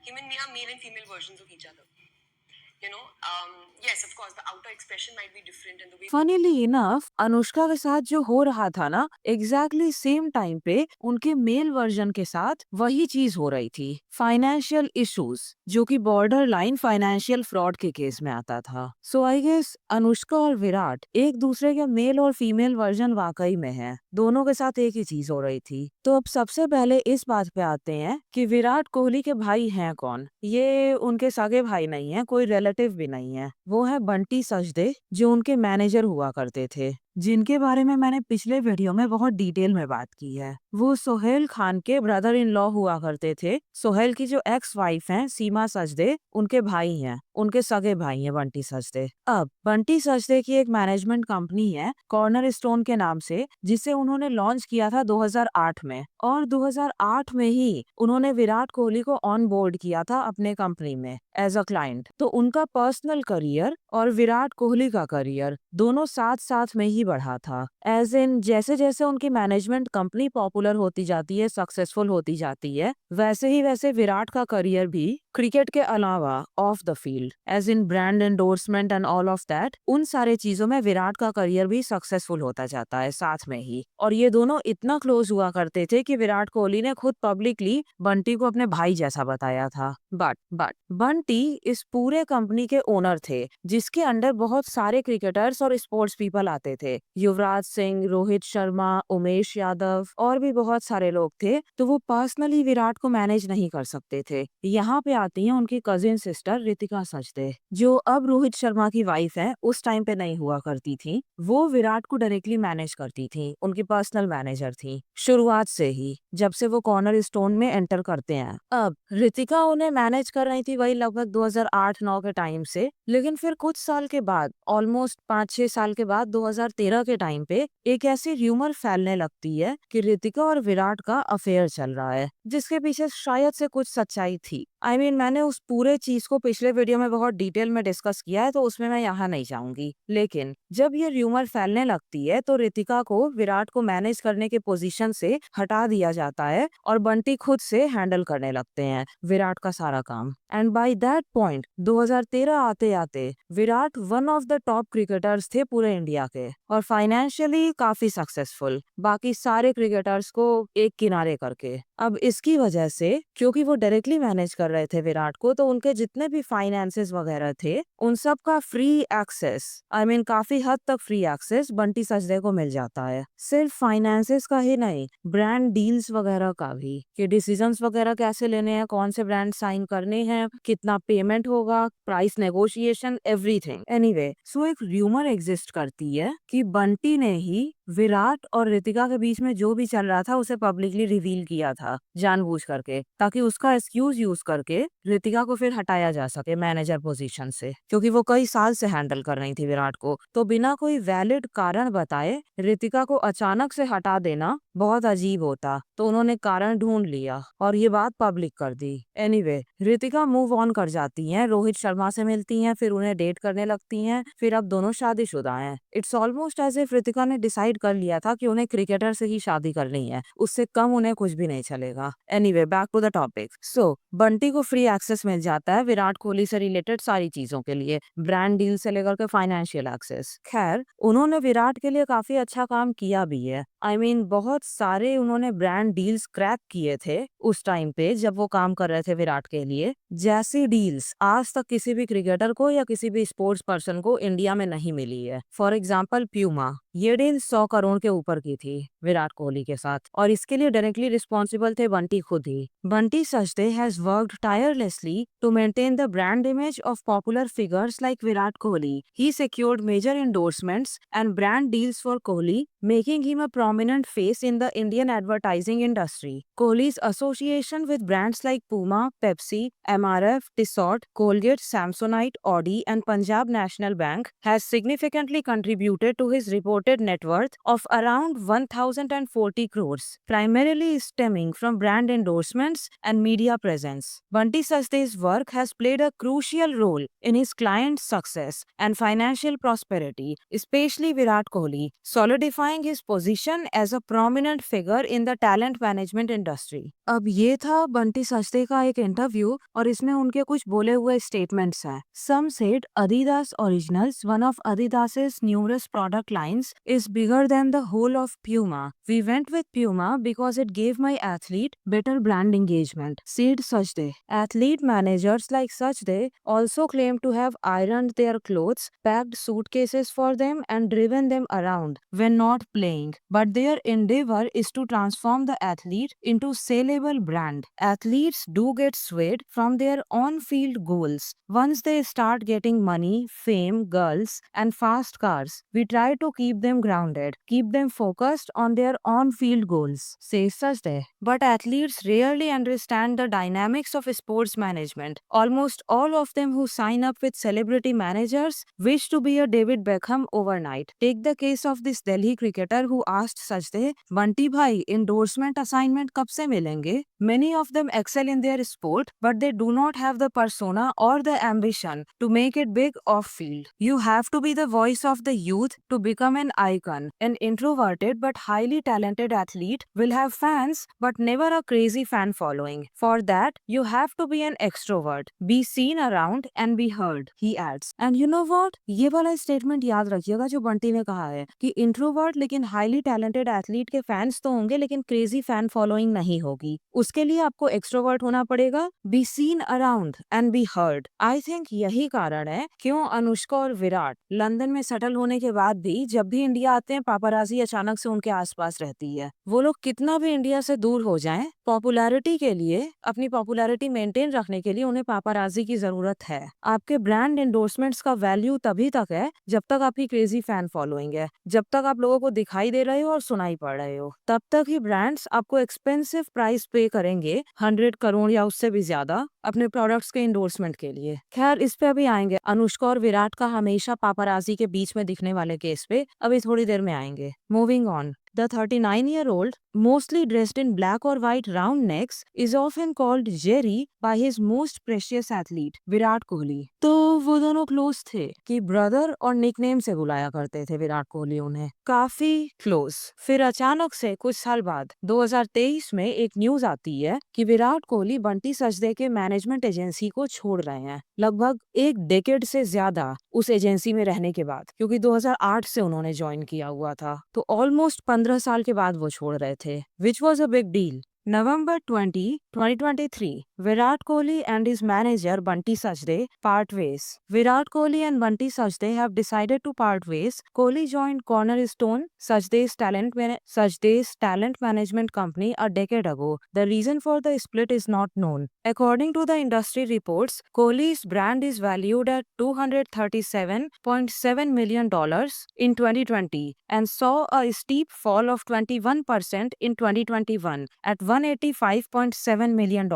Him and me are male and female versions of each other. Yes, of course, the outer expression might be different and the way. Funnily enough Anushka के साथ जो हो रहा था ना, एग्जैक्टली सेम टाइम पे उनके मेल वर्जन के साथ वही चीज हो रही थी। फाइनेंशियल इश्यूज, जो कि बॉर्डर लाइन फाइनेंशियल फ्रॉड के केस में आता था। सो आई गेस अनुष्का और विराट एक दूसरे के मेल और फीमेल वर्जन वाकई में है। दोनों के साथ एक ही चीज हो रही थी। तो अब सबसे पहले इस बात पे आते हैं कि विराट कोहली के भाई हैं कौन। ये उनके सगे भाई नहीं है, कोई रिलेटिव भी नहीं है। वो है बंटी सचदे, जो उनके मैनेजर हुआ करते थे, जिनके बारे में मैंने पिछले वीडियो में बहुत डिटेल में बात की है। वो सोहेल खान के ब्रदर इन लॉ हुआ करते थे। सोहेल की जो एक्स वाइफ हैं सीमा सचदे, उनके भाई हैं, उनके सगे भाई हैं बंटी सचदे। अब बंटी सचदे की एक मैनेजमेंट कंपनी है कॉर्नर स्टोन के नाम से, जिसे उन्होंने लॉन्च किया था 2008 में। और 2008 में ही उन्होंने विराट कोहली को ऑन बोर्ड किया था अपने कंपनी में एज अ क्लाइंट। तो उनका पर्सनल करियर और विराट कोहली का करियर दोनों साथ साथ में ही बढ़ा था। एज इन जैसे जैसे उनकी मैनेजमेंट कंपनी पॉपुलर होती जाती है, सक्सेसफुल होती जाती है, वैसे ही वैसे विराट का करियर भी क्रिकेट के अलावा off the field, as in brand endorsement and all of that, उन सारे चीजों में विराट का करियर भी सक्सेसफुल होता जाता है साथ में ही। और ये दोनों इतना क्लोज हुआ करते थे कि विराट कोहली ने खुद पब्लिकली बंटी को अपने भाई जैसा बताया था। बट बंटी इस पूरे कंपनी के ओनर थे, जिसके अंडर बहुत सारे क्रिकेटर्स और स्पोर्ट्स पीपल आते थे। युवराज सिंह, रोहित शर्मा, उमेश यादव और भी बहुत सारे लोग थे। तो वो पर्सनली विराट को मैनेज नहीं कर सकते थे। यहाँ पे आती है उनकी कजिन सिस्टर रितिका सचदे, जो अब रोहित शर्मा की वाइफ है, उस टाइम पे नहीं हुआ करती थी। वो विराट को डायरेक्टली मैनेज करती थी, उनकी पर्सनल मैनेजर थी शुरुआत से ही, जब से वो कॉर्नर स्टोन में एंटर करते हैं। अब रितिका उन्हें मैनेज कर रही थी वही लगभग 2008-9 के टाइम से, लेकिन फिर कुछ साल के बाद, ऑलमोस्ट 5-6 साल के बाद 2013 के टाइम पे एक ऐसी र्यूमर फैलने लगती है कि रितिका और विराट का अफेयर चल रहा है, जिसके पीछे शायद से कुछ सच्चाई थी। आई मीन मैंने उस पूरे चीज को पिछले वीडियो में बहुत डिटेल में डिस्कस किया है, तो उसमें मैं यहाँ नहीं जाऊंगी। लेकिन जब ये र्यूमर फैलने लगती है तो रितिका को विराट को मैनेज करने के पोजीशन से हटा दिया जाता है और बंटी खुद से हैंडल करने लगते हैं विराट का सारा काम। एंड बाय दैट पॉइंट 2013 आते आते Virat one of the top cricketers थे पूरे इंडिया के, और फाइनेंशियली काफी सक्सेसफुल, बाकी सारे क्रिकेटर्स को एक किनारे करके। अब इसकी वजह से, क्योंकि वो डायरेक्टली मैनेज कर रहे थे विराट को, तो उनके जितने भी फाइनेंसेस वगैरह थे उन सब का फ्री एक्सेस, आई मीन काफी हद तक फ्री एक्सेस बंटी सचदे को मिल जाता है। सिर्फ फाइनेंसेस का ही नहीं, ब्रांड डील्स वगैरह का भी, कि डिसीजंस वगैरह कैसे लेने हैं, कौन से ब्रांड साइन करने हैं, कितना पेमेंट होगा, प्राइस नेगोशिएशन, एवरीथिंग। एनीवे, सो एक र्यूमर एग्जिस्ट करती है कि बंटी ने ही विराट और रितिका के बीच में जो भी चल रहा था उसे पब्लिकली रिवील किया था जानबूझ करके, ताकि उसका एक्सक्यूज यूज करके रितिका को फिर हटाया जा सके मैनेजर पोजीशन से, क्योंकि वो कई साल से हैंडल कर रही थी विराट को। तो बिना कोई वैलिड कारण बताए रितिका को अचानक से हटा देना बहुत अजीब होता, तो उन्होंने कारण ढूंढ लिया और ये बात पब्लिक कर दी। एनीवे, रितिका मूव ऑन कर जाती हैं, रोहित शर्मा से मिलती हैं, फिर उन्हें डेट करने लगती हैं, फिर अब दोनों शादीशुदा हैं। It's almost as if Ritika ने डिसाइड कर लिया था कि उन्हें क्रिकेटर से ही शादी करनी है, उससे कम उन्हें कुछ भी नहीं चलेगा। Anyway, back to the topic. So Bunty को फ्री एक्सेस मिल जाता है विराट कोहली से रिलेटेड सारी चीजों के लिए, ब्रांड डील से लेकर के फाइनेंशियल एक्सेस। खैर, उन्होंने विराट के लिए काफी अच्छा काम किया भी है। I mean, बहुत सारे उन्होंने ब्रांड डील्स क्रैक किए थे उस टाइम पे जब वो काम कर रहे थे विराट के लिए, जैसी डील्स आज तक किसी भी क्रिकेटर को या किसी भी स्पोर्ट्स पर्सन को इंडिया में नहीं मिली है। फॉर एग्जाम्पल प्यूमा, ये डील 100 करोड़ के ऊपर की थी विराट कोहली के साथ, और इसके लिए डायरेक्टली रिस्पॉन्सिबल थे बंटी खुद ही। Bunty Sachdev has worked tirelessly to maintain the brand image of popular figures like Virat Kohli. He secured major endorsements and brand deals for Kohli, making him a prominent face in the Indian advertising industry. Kohli's association with brands like Puma, Pepsi, MRF, Tissot, Colgate, Samsonite, Audi, and Punjab National Bank has significantly contributed to his reported net worth of around 1,040 crores, primarily stemming from brand endorsements and media presence. Bunty Sachde's work has played a crucial role in his clients' success and financial prosperity, especially Virat Kohli, solidifying his position as a prominent figure in the talent management industry. अब ये था बंटी सचदे का एक interview और इसमें उनके कुछ बोले हुए स्टेटमेंट्स हैं। Some said Adidas Originals, one of Adidas's numerous product lines, is bigger than the whole of Puma. We went with Puma because it gave my athlete better brand engagement, said Sachde. Athlete managers like Sachde also claim to have ironed their clothes, packed suitcases for them, and driven them around when not playing. But their endeavor is to transform the athlete into sellable brand. Athletes do get swayed from their on-field goals. Once they start getting money, fame, girls, and fast cars, we try to keep them grounded, keep them focused on their on-field goals, says Sachde. But athletes rarely understand the dynamics of sports management. Almost all of them who sign up with celebrity managers wish to be a David Beckham overnight. Take the case of this Delhi cricketer who asked Sachde, "Bunty bhai, endorsement assignment कब से मिलेंगे?" Many of them excel in their sport, but they do not have the persona or the ambition to make it big off field. You have to be the voice of the youth to become an icon. An introverted but highly talented athlete will have fans, but never a crazy fan following. For that, you have to be an extrovert, be seen around and be heard, he adds. And you know what? ये वाला statement याद रखिएगा जो बंटी ने कहा है कि introvert लेकिन हाईली टैलेंटेड एथलीट के फैंस तो होंगे लेकिन क्रेजी फैन फॉलोइंग नहीं होगी। उसके लिए आपको एक्सट्रोवर्ट होना पड़ेगा, be seen around and be heard. I think यही कारण है क्यों अनुष्का और विराट लंदन में सेटल होने के बाद भी जब भी इंडिया आते हैं पापाराजी अचानक से उनके आसपास रहती है। वो लोग कितना भी इंडिया से दूर हो जाएं, पॉपुलैरिटी के लिए, अपनी पॉपुलैरिटी मेंटेन रखने के लिए उन्हें पापाराजी की जरूरत है। आपके ब्रांड एंडोर्समेंट्स का वैल्यू तभी तक है जब तक आपकी क्रेजी फैन फॉलोइंग है, जब तक आप लोगों को दिखाई दे रहे हो और सुनाई पड़ रहे हो, तब तक ही ब्रांड्स आपको एक्सपेंसिव प्राइस पे करेंगे, 100 करोड़ या उससे भी ज्यादा अपने प्रोडक्ट्स के एंडोर्समेंट के लिए। खैर, इस पे अभी आएंगे। अनुष्का और विराट का हमेशा पापाराजी के बीच में दिखने वाले केस पे अभी थोड़ी देर में आएंगे। Moving on, the 39-year-old, mostly dressed in black or white round necks, is often called Jerry by his most precious athlete, Virat Kohli. तो वो दोनों क्लोज थे कि ब्रदर और निकनेम से बुलाया करते थे विराट कोहली उन्हें, काफी क्लोज। फिर अचानक से कुछ साल बाद 2023 में एक न्यूज आती है कि विराट कोहली बंटी सचदे के मैनेजमेंट एजेंसी को छोड़ रहे हैं, लगभग एक डेकेड से ज्यादा उस एजेंसी में रहने के बाद, क्योंकि 2008 से उन्होंने ज्वाइन किया हुआ था, तो ऑलमोस्ट 15 साल के बाद वो छोड़ रहे थे, which was a big deal. November 20, 2023, Virat Kohli and his manager Bunty Sajde part ways. Virat Kohli and Bunty Sajde have decided to part ways. Kohli joined Cornerstone, Sajde's talent management company a decade ago. The reason for the split is not known. According to the industry reports, Kohli's brand is valued at $237.7 million in 2020 and saw a steep fall of 21% in 2021 at $185.7 million.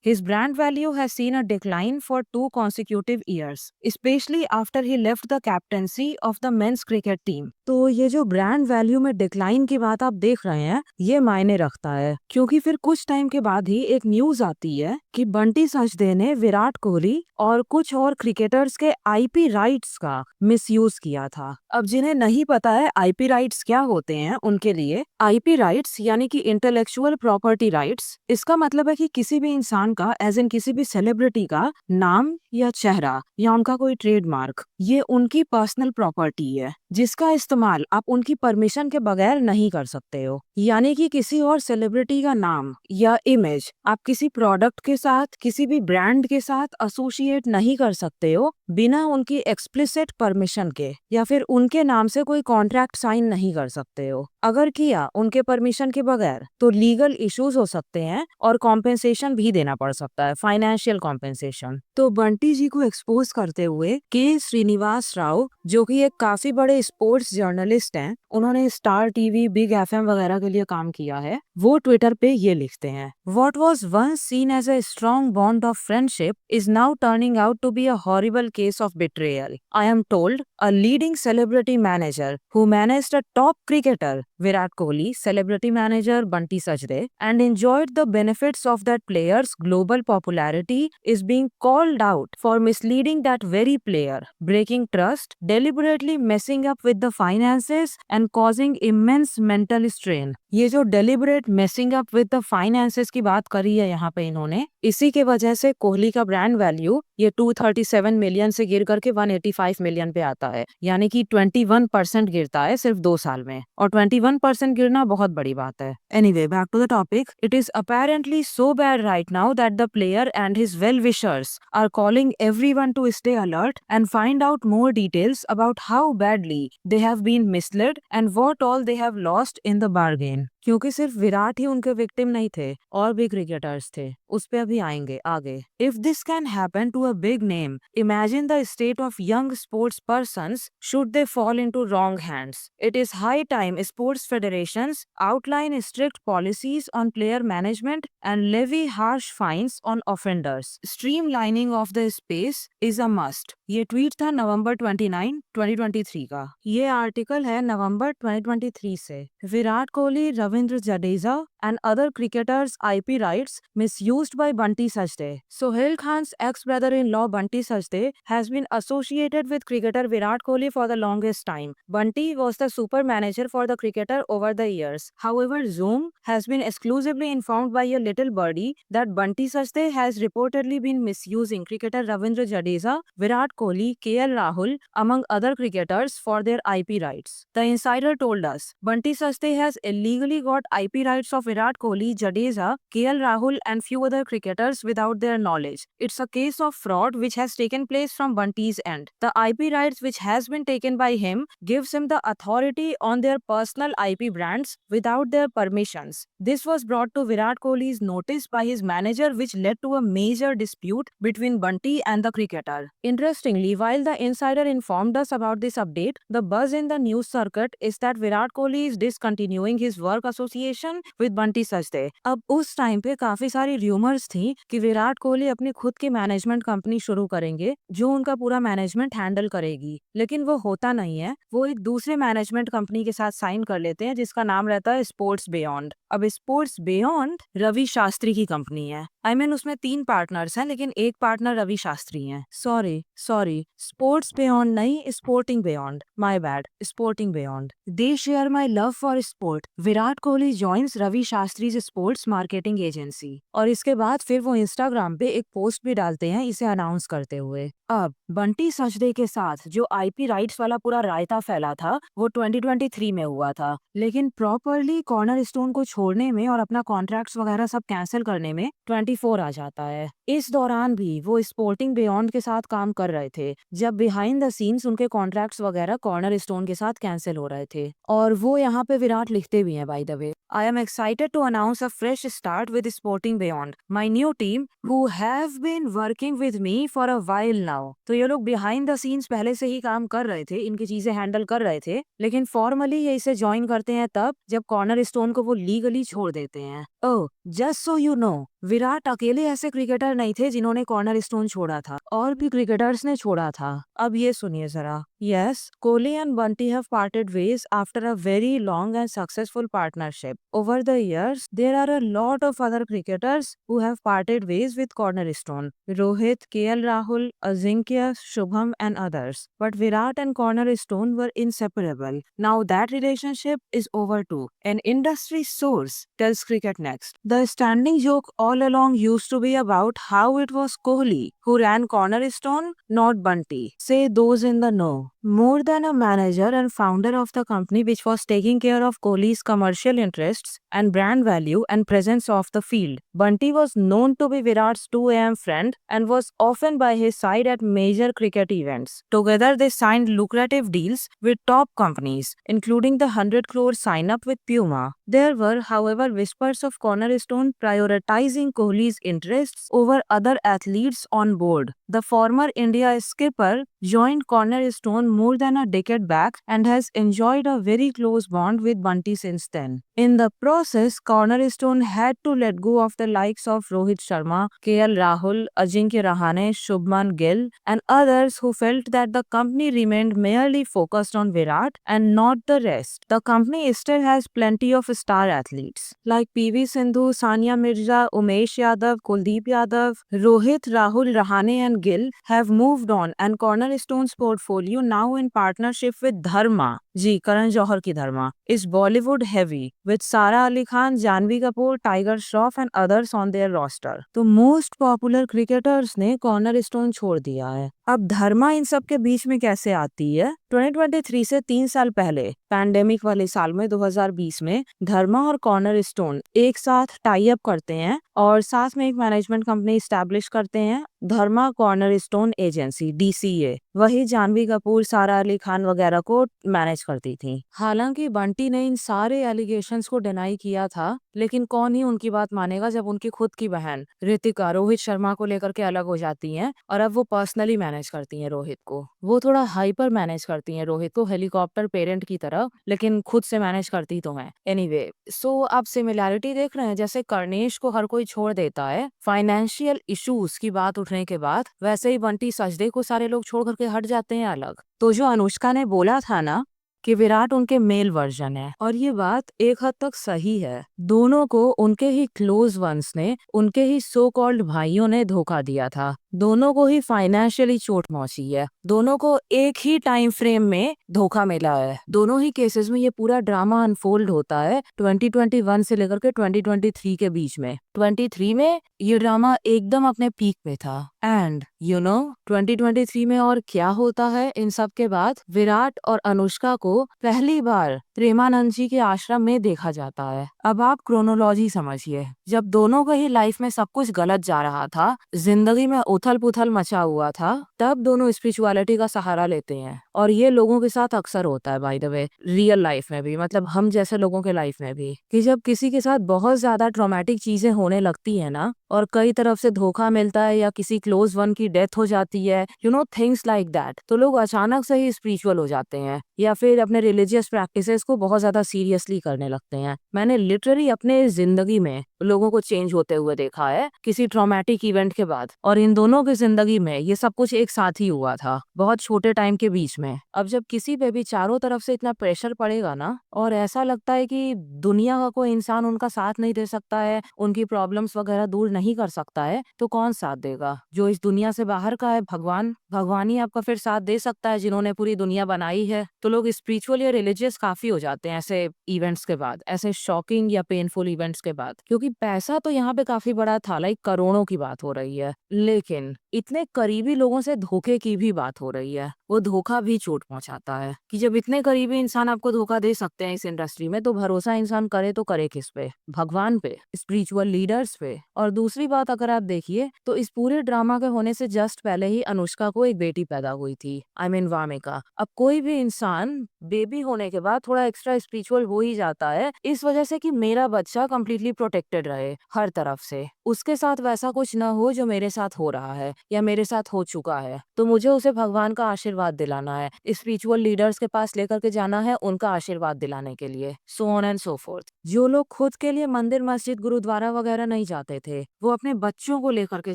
His brand value has seen a decline for 2 consecutive years, especially after he left the captaincy of the men's cricket team. तो ये जो brand value में decline की बात आप देख रहे हैं, ये मायने रखता है, क्योंकि फिर कुछ टाइम के बाद ही एक न्यूज आती है कि बंटी सचदे ने विराट कोहली और कुछ और क्रिकेटर्स के आईपी राइट्स का मिसयूज किया था। अब जिन्हें नहीं पता है आईपी राइट्स क्या होते हैं, उनके लिए आईपी राइट्स यानी कि इंटेलेक्चुअल प्रॉपर्टी राइट्स, इसका मतलब है कि किसी भी इंसान का एज इन किसी भी सेलिब्रिटी का नाम या चेहरा या उनका कोई ट्रेडमार्क, ये उनकी पर्सनल प्रॉपर्टी है जिसका इस्तेमाल आप उनकी परमिशन के बगैर नहीं कर सकते हो। यानी कि किसी और सेलिब्रिटी का नाम या इमेज आप किसी प्रोडक्ट के साथ, किसी भी ब्रांड के साथ एसोसिएट नहीं कर सकते हो बिना उनकी एक्सप्लिसिट परमिशन के, या फिर उनके नाम से कोई कॉन्ट्रैक्ट साइन नहीं कर सकते हो। अगर किया उनके परमिशन के बगैर तो लीगल इश्यूज हो सकते हैं और कॉम्पेंसेशन भी देना पड़ सकता है, फाइनेंशियल कॉम्पेंसेशन। तो बंटी जी को एक्सपोज करते हुए के श्रीनिवास राव, जो कि एक काफी बड़े स्पोर्ट्स जर्नलिस्ट हैं, उन्होंने स्टार टीवी, बिग एफएम वगैरह के लिए काम किया है, वो ट्विटर पे ये लिखते हैं, What was once seen as a strong bond of friendship is now turning out to be a horrible case of betrayal. I am told a leading celebrity manager who managed a top cricketer, Virat Kohli, celebrity manager Bunty Sajde, and enjoyed the benefits of that player's global popularity is being called out for misleading that very player, breaking trust, deliberately messing up with the finances and causing immense mental strain. ये जो deliberate messing up with the finances की बात करी है यहाँ पे इन्होंने, इसी के वजह से कोहली का ब्रांड वैल्यू ये 237 मिलियन से गिर करके 185 मिलियन पे आता है, यानी कि 21% गिरता है सिर्फ 2 साल में, और 21% गिरना बहुत बड़ी बात है। Anyway, back to the topic. It is apparently so bad right now that the player and his well-wishers are calling everyone to stay alert and find out more details about how badly they have been misled and what all they have lost in the bargain. क्योंकि सिर्फ विराट ही उनके victim नहीं थे, और भी cricketers थे, उस पे अभी आएंगे आगे। If this can happen to a big name, imagine the state of young sports persons should they fall into wrong hands. It is high time sports federations outline strict policies on player management and levy harsh fines on offenders. Streamlining of the space is a must. ये tweet था नवंबर 29, 2023 का। ये article है नवंबर 2023 से। Virat Kohli, Ravindra Jadeja and other cricketers' IP rights misused by Bunty Sajde. Sohail Khan's ex-brother-in-law Bunty Sajde has been associated with cricketer Virat Kohli for the longest time. Bunty was the super manager for the cricketer over the years. However, Zoom has been exclusively informed by a little birdie that Bunty Sajde has reportedly been misusing cricketer Ravindra Jadeja, Virat Kohli, KL Rahul, among other cricketers for their IP rights. The insider told us, Bunty Sajde has illegally got IP rights of Virat Kohli, Jadeja, KL Rahul and few other cricketers without their knowledge. It's a case of fraud which has taken place from Bunty's end. The IP rights which has been taken by him gives him the authority on their personal IP brands without their permissions. This was brought to Virat Kohli's notice by his manager, which led to a major dispute between Bunty and the cricketer. Interestingly, while the insider informed us about this update, the buzz in the news circuit is that Virat Kohli is discontinuing his work association with Bunty Sajde. अब उस time पे काफी सारी rumours थी कि विराट कोहली अपनी खुद की मैनेजमेंट कंपनी शुरू करेंगे जो उनका पूरा मैनेजमेंट हैंडल करेगी, लेकिन वो होता नहीं है। वो एक दूसरे मैनेजमेंट कंपनी के साथ साइन कर लेते हैं जिसका नाम रहता है स्पोर्ट्स बियॉन्ड। अब स्पोर्ट्स बियॉन्ड रवि शास्त्री की कंपनी है। I mean, उसमें 3 पार्टनर्स हैं लेकिन एक पार्टनर रवि शास्त्री हैं। सॉरी, स्पोर्ट्स बियॉन्ड नहीं, sporting beyond, my bad, sporting beyond. They share my love for sport. Virat Kohli joins Ravi Shastri's sports marketing agency. और इसके बाद फिर वो इंस्टाग्राम पे एक पोस्ट भी डालते हैं इसे अनाउंस करते हुए। अब बंटी सचदे के साथ जो आईपी राइट्स वाला पूरा रायता फैला था वो 2023 में हुआ था, लेकिन प्रॉपरली कॉर्नर स्टोन को छोड़ने में और अपना कॉन्ट्रैक्ट्स वगैरह सब कैंसिल करने में 24 आ जाता है। इस दौरान भी वो स्पोर्टिंग बियॉन्ड के साथ काम कर रहे थे, जब बिहाइंड द सीन्स उनके कॉन्ट्रैक्ट्स वगैरह कॉर्नर स्टोन के साथ कैंसिल हो रहे थे। और वो यहाँ पे विराट लिखते भी हैं, by the way, I am excited to announce a fresh start with Sporting beyond, my new team who have been working with me for a while now. तो ये लोग बिहाइंड द सीन्स पहले से ही काम कर रहे थे, इनकी चीजें हैंडल कर रहे थे, लेकिन फॉर्मली ये इसे ज्वाइन करते हैं तब जब कॉर्नर स्टोन को वो लीगली छोड़ देते हैं। Oh, just so you know, Virat अकेले ऐसे क्रिकेटर नहीं थे जिन्होंने कॉर्नर स्टोन छोड़ा था, और भी क्रिकेटर्स ने छोड़ा था। अब ये सुनिए जरा। Yes, Kohli and Bunty have parted ways after a very long and successful partnership. Over the years, there are a lot of other cricketers who have parted ways with Cornerstone. Rohit, KL Rahul, Ajinkya, Shubham and others. But Virat and Cornerstone were inseparable. Now that relationship is over too. An industry source tells Cricket Next. The standing joke all along used to be about how it was Kohli who ran Cornerstone, not Bunty. Say those in the know. More than a manager and founder of the company which was taking care of Kohli's commercial interests and brand value and presence off the field, Bunty was known to be Virat's 2 a.m. friend and was often by his side at major cricket events. Together they signed lucrative deals with top companies, including the 100 crore sign-up with Puma. There were, however, whispers of Cornerstone prioritizing Kohli's interests over other athletes on board. The former India skipper joined Cornerstone more than a decade back and has enjoyed a very close bond with Bunty since then. In the process, Cornerstone had to let go of the likes of Rohit Sharma, KL Rahul, Ajinkya Rahane, Shubman Gill, and others who felt that the company remained merely focused on Virat and not the rest. The company still has plenty of star athletes like PV Sindhu, Sania Mirza, Umesh Yadav, Kuldeep Yadav, Rohit, Rahul, Rahane, and Gill have moved on, and Cornerstone's portfolio now in partnership with Dharma, जी करण जौहर की धर्मा, is Bollywood heavy with Sara Ali Khan, Janvi Kapoor, Tiger Shroff and others on their roster. तो most popular cricketers ने cornerstone छोड़ दिया है। अब धर्मा इन सब के बीच में कैसे आती है? 2023 से 3 साल पहले पैंडेमिक वाले साल में 2020 में धर्मा और कॉर्नरस्टोन एक साथ टाई अप करते हैं और साथ में एक मैनेजमेंट कंपनी स्टैब्लिश करते हैं, धर्मा कॉर्नरस्टोन एजेंसी DCA। वही जानवी कपूर, सारा अली खान वगैरह को मैनेज करती थी। हालांकि बंटी ने इन सारे एलिगेशंस को डिनाई किया था, लेकिन कौन ही उनकी बात मानेगा जब उनकी खुद की बहन ऋतिका रोहित शर्मा को लेकर के अलग हो जाती हैं और अब वो पर्सनली मैनेज करती हैं रोहित को। वो थोड़ा हाइपर मैनेज करती हैं रोहित को, हेलीकॉप्टर पेरेंट की तरह, लेकिन खुद से मैनेज करती तो हैं। एनीवे, सो आप सिमिलैरिटी देख रहे हैं, जैसे कर्णेश को हर कोई छोड़ देता है फाइनेंशियल इश्यूज की बात उठने के बाद, वैसे ही बंटी सचदे को सारे लोग छोड़ करके हट जाते हैं अलग। तो जो अनुष्का ने बोला था ना कि विराट उनके मेल वर्जन है, और ये बात एक हद तक सही है। दोनों को उनके ही क्लोज वंस ने, उनके ही सो कॉल्ड भाइयों ने धोखा दिया था। दोनों को ही फाइनेंशियली चोट पहुंची है, दोनों को एक ही टाइम फ्रेम में धोखा मिला है। दोनों ही केसेस में ये पूरा ड्रामा अनफोल्ड होता है 2021 से लेकर के 2023 के बीच में। 23 में ये ड्रामा एकदम अपने पीक पे था, एंड यू नो 2023 में और क्या होता है इन सब के बाद? विराट और अनुष्का को पहली बार प्रेमानंद जी के आश्रम में देखा जाता है। अब आप क्रोनोलॉजी समझिए, जब दोनों के ही लाइफ में सब कुछ गलत जा रहा था, जिंदगी में उथल पुथल मचा हुआ था, तब दोनों स्पिरिचुअलिटी का सहारा लेते हैं। और ये लोगों के साथ अक्सर होता है, bye the way, real life में भी, मतलब हम जैसे लोगों के लाइफ में भी, कि जब किसी के साथ बहुत ज्यादा ट्रॉमेटिक चीजें होने लगती है ना, और कई तरफ से धोखा मिलता है या किसी क्लोज वन की डेथ हो जाती है, you know things like that, तो लोग अचानक से ही स्पिरिचुअल हो जाते हैं या फिर अपने रिलीजियस प्रैक्टिसेस को बहुत ज्यादा सीरियसली करने लगते हैं। मैंने लिटरली अपने जिंदगी में लोगों को चेंज होते हुए देखा है किसी ट्रॉमेटिक इवेंट के बाद, और इन दोनों की जिंदगी में ये सब कुछ एक साथ ही हुआ था, बहुत छोटे टाइम के बीच में। अब जब किसी पे भी चारों तरफ से इतना प्रेशर पड़ेगा ना, और ऐसा लगता है कि दुनिया का कोई इंसान उनका साथ नहीं दे सकता है, उनकी प्रॉब्लम्स वगैरह दूर नहीं कर सकता है, तो कौन साथ देगा? जो इस दुनिया से बाहर का है, भगवान ही आपका फिर साथ दे सकता है, जिन्होंने पूरी दुनिया बनाई है। तो लोग स्पिरिचुअल या रिलीजियस काफी हो जाते हैं ऐसे इवेंट्स के बाद, ऐसे शॉकिंग या पेनफुल इवेंट्स के बाद, क्योंकि पैसा तो यहाँ पे काफी बड़ा था, लाइक करोड़ों की बात हो रही है, लेकिन इतने करीबी लोगों से धोखे की भी बात हो रही है। वो धोखा भी चोट पहुंचाता है कि जब इतने करीबी इंसान आपको धोखा दे सकते हैं इस इंडस्ट्री में, तो भरोसा इंसान करे तो करे किस पे? भगवान पे, स्पिरिचुअल लीडर्स पे। और दूसरी बात अगर आप देखिए तो इस पूरे ड्रामा के होने से जस्ट पहले ही अनुष्का को एक बेटी पैदा हुई थी, आई मीन वामिका। अब कोई भी इंसान बेबी होने के बाद थोड़ा एक्स्ट्रा स्पिरिचुअल हो ही जाता है, इस वजह से कि मेरा बच्चा कंप्लीटली प्रोटेक्टेड रहे हर तरफ से, उसके साथ वैसा कुछ ना हो जो मेरे साथ हो रहा है या मेरे साथ हो चुका है। तो मुझे उसे भगवान का आशीर्वाद दिलाना है, स्पिरिचुअल लीडर्स के पास लेकर के जाना है उनका आशीर्वाद दिलाने के लिए, so on and so fourth. जो लोग खुद के लिए मंदिर, मस्जिद, गुरुद्वारा वगैरह नहीं जाते थे, वो अपने बच्चों को लेकर के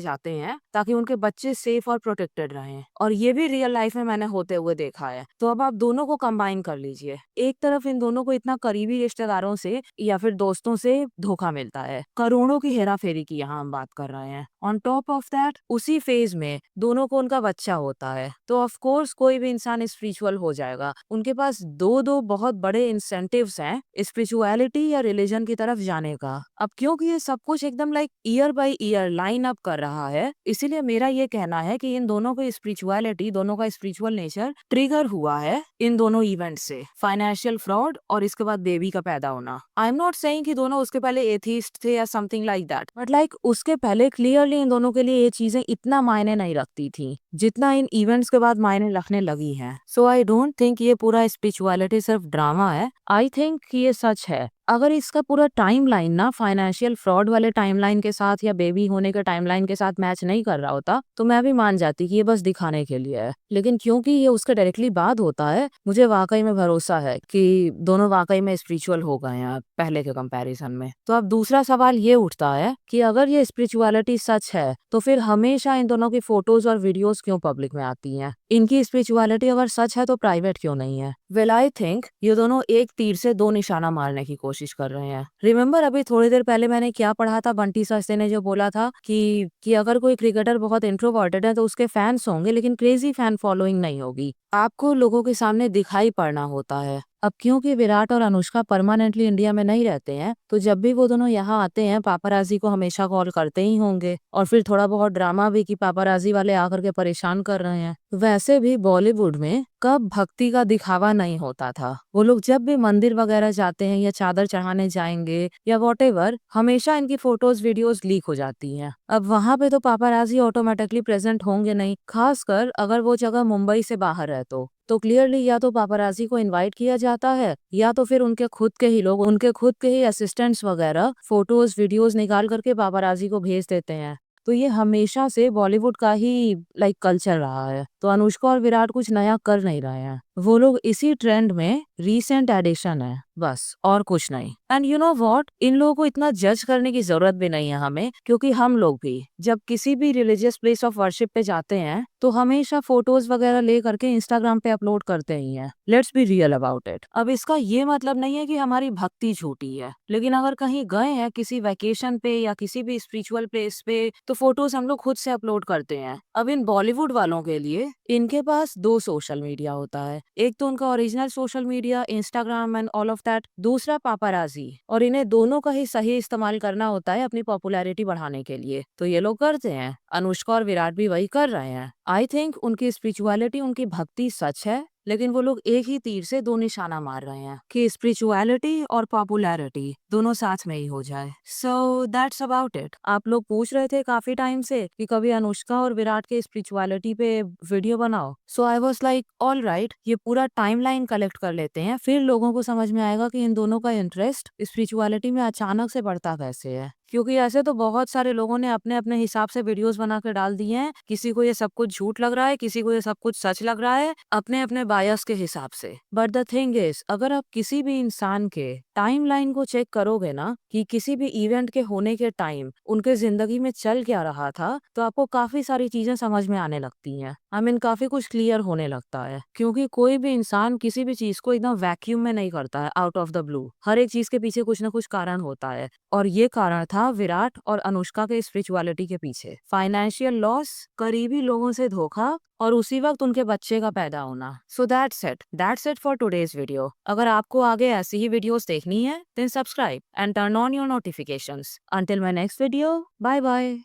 जाते हैं ताकि उनके बच्चे सेफ और प्रोटेक्टेड रहें। और ये भी रियल लाइफ में मैंने होते हुए देखा है। तो अब आप दोनों को कंबाइन कर लीजिए। एक तरफ इन दोनों को इतना करीबी रिश्तेदारों से या फिर दोस्तों से धोखा मिलता है, करोड़ों की हेरा फेरी की यहाँ हम बात कर रहे हैं। ऑन टॉप ऑफ दैट उसी फेज में दोनों को उनका बच्चा होता है, तो ऑफ कोर्स कोई भी इंसान स्पिरिचुअल हो जाएगा। उनके पास दो बहुत बड़े इंसेंटिव्स हैं स्पिरिचुअलिटी या रिलीजन की तरफ जाने का। अब क्योंकि ये सब कुछ एकदम like year by year line up कर रहा है, इसीलिए मेरा ये कहना है कि इन दोनों को स्पिरिचुअलिटी, दोनों का स्पिरिचुअल नेचर ट्रिगर हुआ है इन दोनों इवेंट से, फाइनेंशियल फ्रॉड और इसके बाद बेबी का पैदा होना। आई एम नॉट सेइंग कि दोनों उसके पहले एथीस्ट थे या something like that, but like उसके पहले क्लियरली इन दोनों के लिए ये चीजें इतना मायने नहीं रखती थी जितना इन इवेंट्स के बाद मायने रखने लगी हैं। सो आई डोंट थिंक ये पूरा स्पिरिचुअलिटी सिर्फ ड्रामा है, आई थिंक कि ये सच है। अगर इसका पूरा टाइमलाइन ना फाइनेंशियल फ्रॉड वाले टाइमलाइन के साथ या बेबी होने के टाइमलाइन के साथ मैच नहीं कर रहा होता, तो मैं भी मान जाती कि ये बस दिखाने के लिए है। लेकिन क्योंकि ये उसके डायरेक्टली बाद होता है, मुझे वाकई में भरोसा है कि दोनों वाकई में स्पिरिचुअल हो गए हैं पहले के कंपैरिजन में। तो अब दूसरा सवाल ये उठता है कि अगर ये स्पिरिचुअलिटी सच है, तो फिर हमेशा इन दोनों की फोटोज और वीडियोस क्यों पब्लिक में आती हैं? इनकी स्पिरिचुअलिटी अगर सच है तो प्राइवेट क्यों नहीं है? वेल आई थिंक ये दोनों एक तीर से दो निशाना मारने की कोशिश कर रहे हैं। रिमेम्बर अभी थोड़ी देर पहले मैंने क्या पढ़ा था, बंटी सस्ते ने जो बोला था कि अगर कोई क्रिकेटर बहुत इंट्रोवर्टेड है तो उसके फैंस होंगे लेकिन क्रेजी फैन फॉलोइंग नहीं होगी। आपको लोगों के सामने दिखाई पड़ना होता है। अब क्योंकि विराट और अनुष्का परमानेंटली इंडिया में नहीं रहते हैं, तो जब भी वो दोनों यहाँ आते हैं पापाराजी को हमेशा कॉल करते ही होंगे, और फिर थोड़ा बहुत ड्रामा भी कि पापाराजी वाले आकर के परेशान कर रहे हैं। वैसे भी बॉलीवुड में कब भक्ति का दिखावा नहीं होता था। वो लोग जब भी मंदिर वगैरह जाते हैं या चादर चढ़ाने जाएंगे या वॉटेवर, हमेशा इनकी फोटोज वीडियोस लीक हो जाती हैं। अब वहां पे तो पापाराजी ऑटोमेटिकली प्रेजेंट होंगे नहीं, खासकर अगर वो जगह मुंबई से बाहर है तो क्लियरली या तो पापाराजी को इनवाइट किया जाता है या तो फिर उनके खुद के ही लोग, उनके खुद के ही असिस्टेंट्स वगैरह फोटोज वीडियोस निकाल करके पापाराजी को भेज देते हैं। तो ये हमेशा से बॉलीवुड का ही लाइक कल्चर रहा है। तो अनुष्का और विराट कुछ नया कर नहीं रहे हैं, वो लोग इसी ट्रेंड में रीसेंट एडिशन है बस, और कुछ नहीं। एंड यू नो व्हाट, इन लोगों को इतना जज करने की जरूरत भी नहीं है हमें, क्योंकि हम लोग भी जब किसी भी रिलीजियस प्लेस ऑफ वर्शिप पे जाते हैं तो हमेशा फोटोज वगैरह ले करके इंस्टाग्राम पे अपलोड करते ही हैं। Let's be real about it. अब इसका ये मतलब नहीं है कि हमारी भक्ति झूठी है, लेकिन अगर कहीं गए हैं किसी वैकेशन पे या किसी भी स्पिरिचुअल प्लेस पे, तो फोटोज हम लोग खुद से अपलोड करते हैं। अब इन बॉलीवुड वालों के लिए इनके पास दो सोशल मीडिया होता है, एक तो उनका original social media Instagram and all of that, दूसरा पापाराजी, और इन्हें दोनों का ही सही इस्तेमाल करना होता है अपनी पॉपुलैरिटी बढ़ाने के लिए। तो ये लोग करते हैं, अनुष्का और विराट भी वही कर रहे हैं। आई थिंक उनकी स्पिरिचुअलिटी, उनकी भक्ति सच है, लेकिन वो लोग एक ही तीर से दो निशाना मार रहे हैं कि स्पिरिचुअलिटी और पॉपुलैरिटी दोनों साथ में ही हो जाए। So that's about it. आप लोग पूछ रहे थे काफी टाइम से कि कभी अनुष्का और विराट के स्पिरिचुअलिटी पे वीडियो बनाओ। So I was like all right, ये पूरा टाइमलाइन कलेक्ट कर लेते हैं, फिर लोगों को समझ में आएगा कि इन दोनों का इंटरेस्ट स्पिरिचुअलिटी में अचानक से बढ़ता कैसे है। क्योंकि ऐसे तो बहुत सारे लोगों ने अपने अपने हिसाब से वीडियोस बना के डाल दिए हैं। किसी को ये सब कुछ झूठ लग रहा है, किसी को ये सब कुछ सच लग रहा है, अपने अपने बायस के हिसाब से। बट द थिंग इज, अगर आप किसी भी इंसान के टाइमलाइन को चेक करोगे ना कि किसी भी इवेंट के होने के टाइम उनके जिंदगी में चल क्या रहा था, तो आपको काफी सारी चीजें समझ में आने लगती हैं। आई मीन काफी कुछ क्लियर होने लगता है, क्योंकि कोई भी इंसान किसी भी चीज को एकदम वैक्यूम में नहीं करता है आउट ऑफ द ब्लू। हर एक चीज के पीछे कुछ ना कुछ कारण होता है, और ये कारण था था विराट और अनुष्का के स्पिरिचुअलिटी के पीछे? फाइनेंशियल लॉस, करीबी लोगों से धोखा और उसी वक्त उनके बच्चे का पैदा होना। So that's it for today's video. अगर आपको आगे ऐसी ही वीडियोस देखनी है then subscribe and turn on your notifications. Until my next video, bye bye.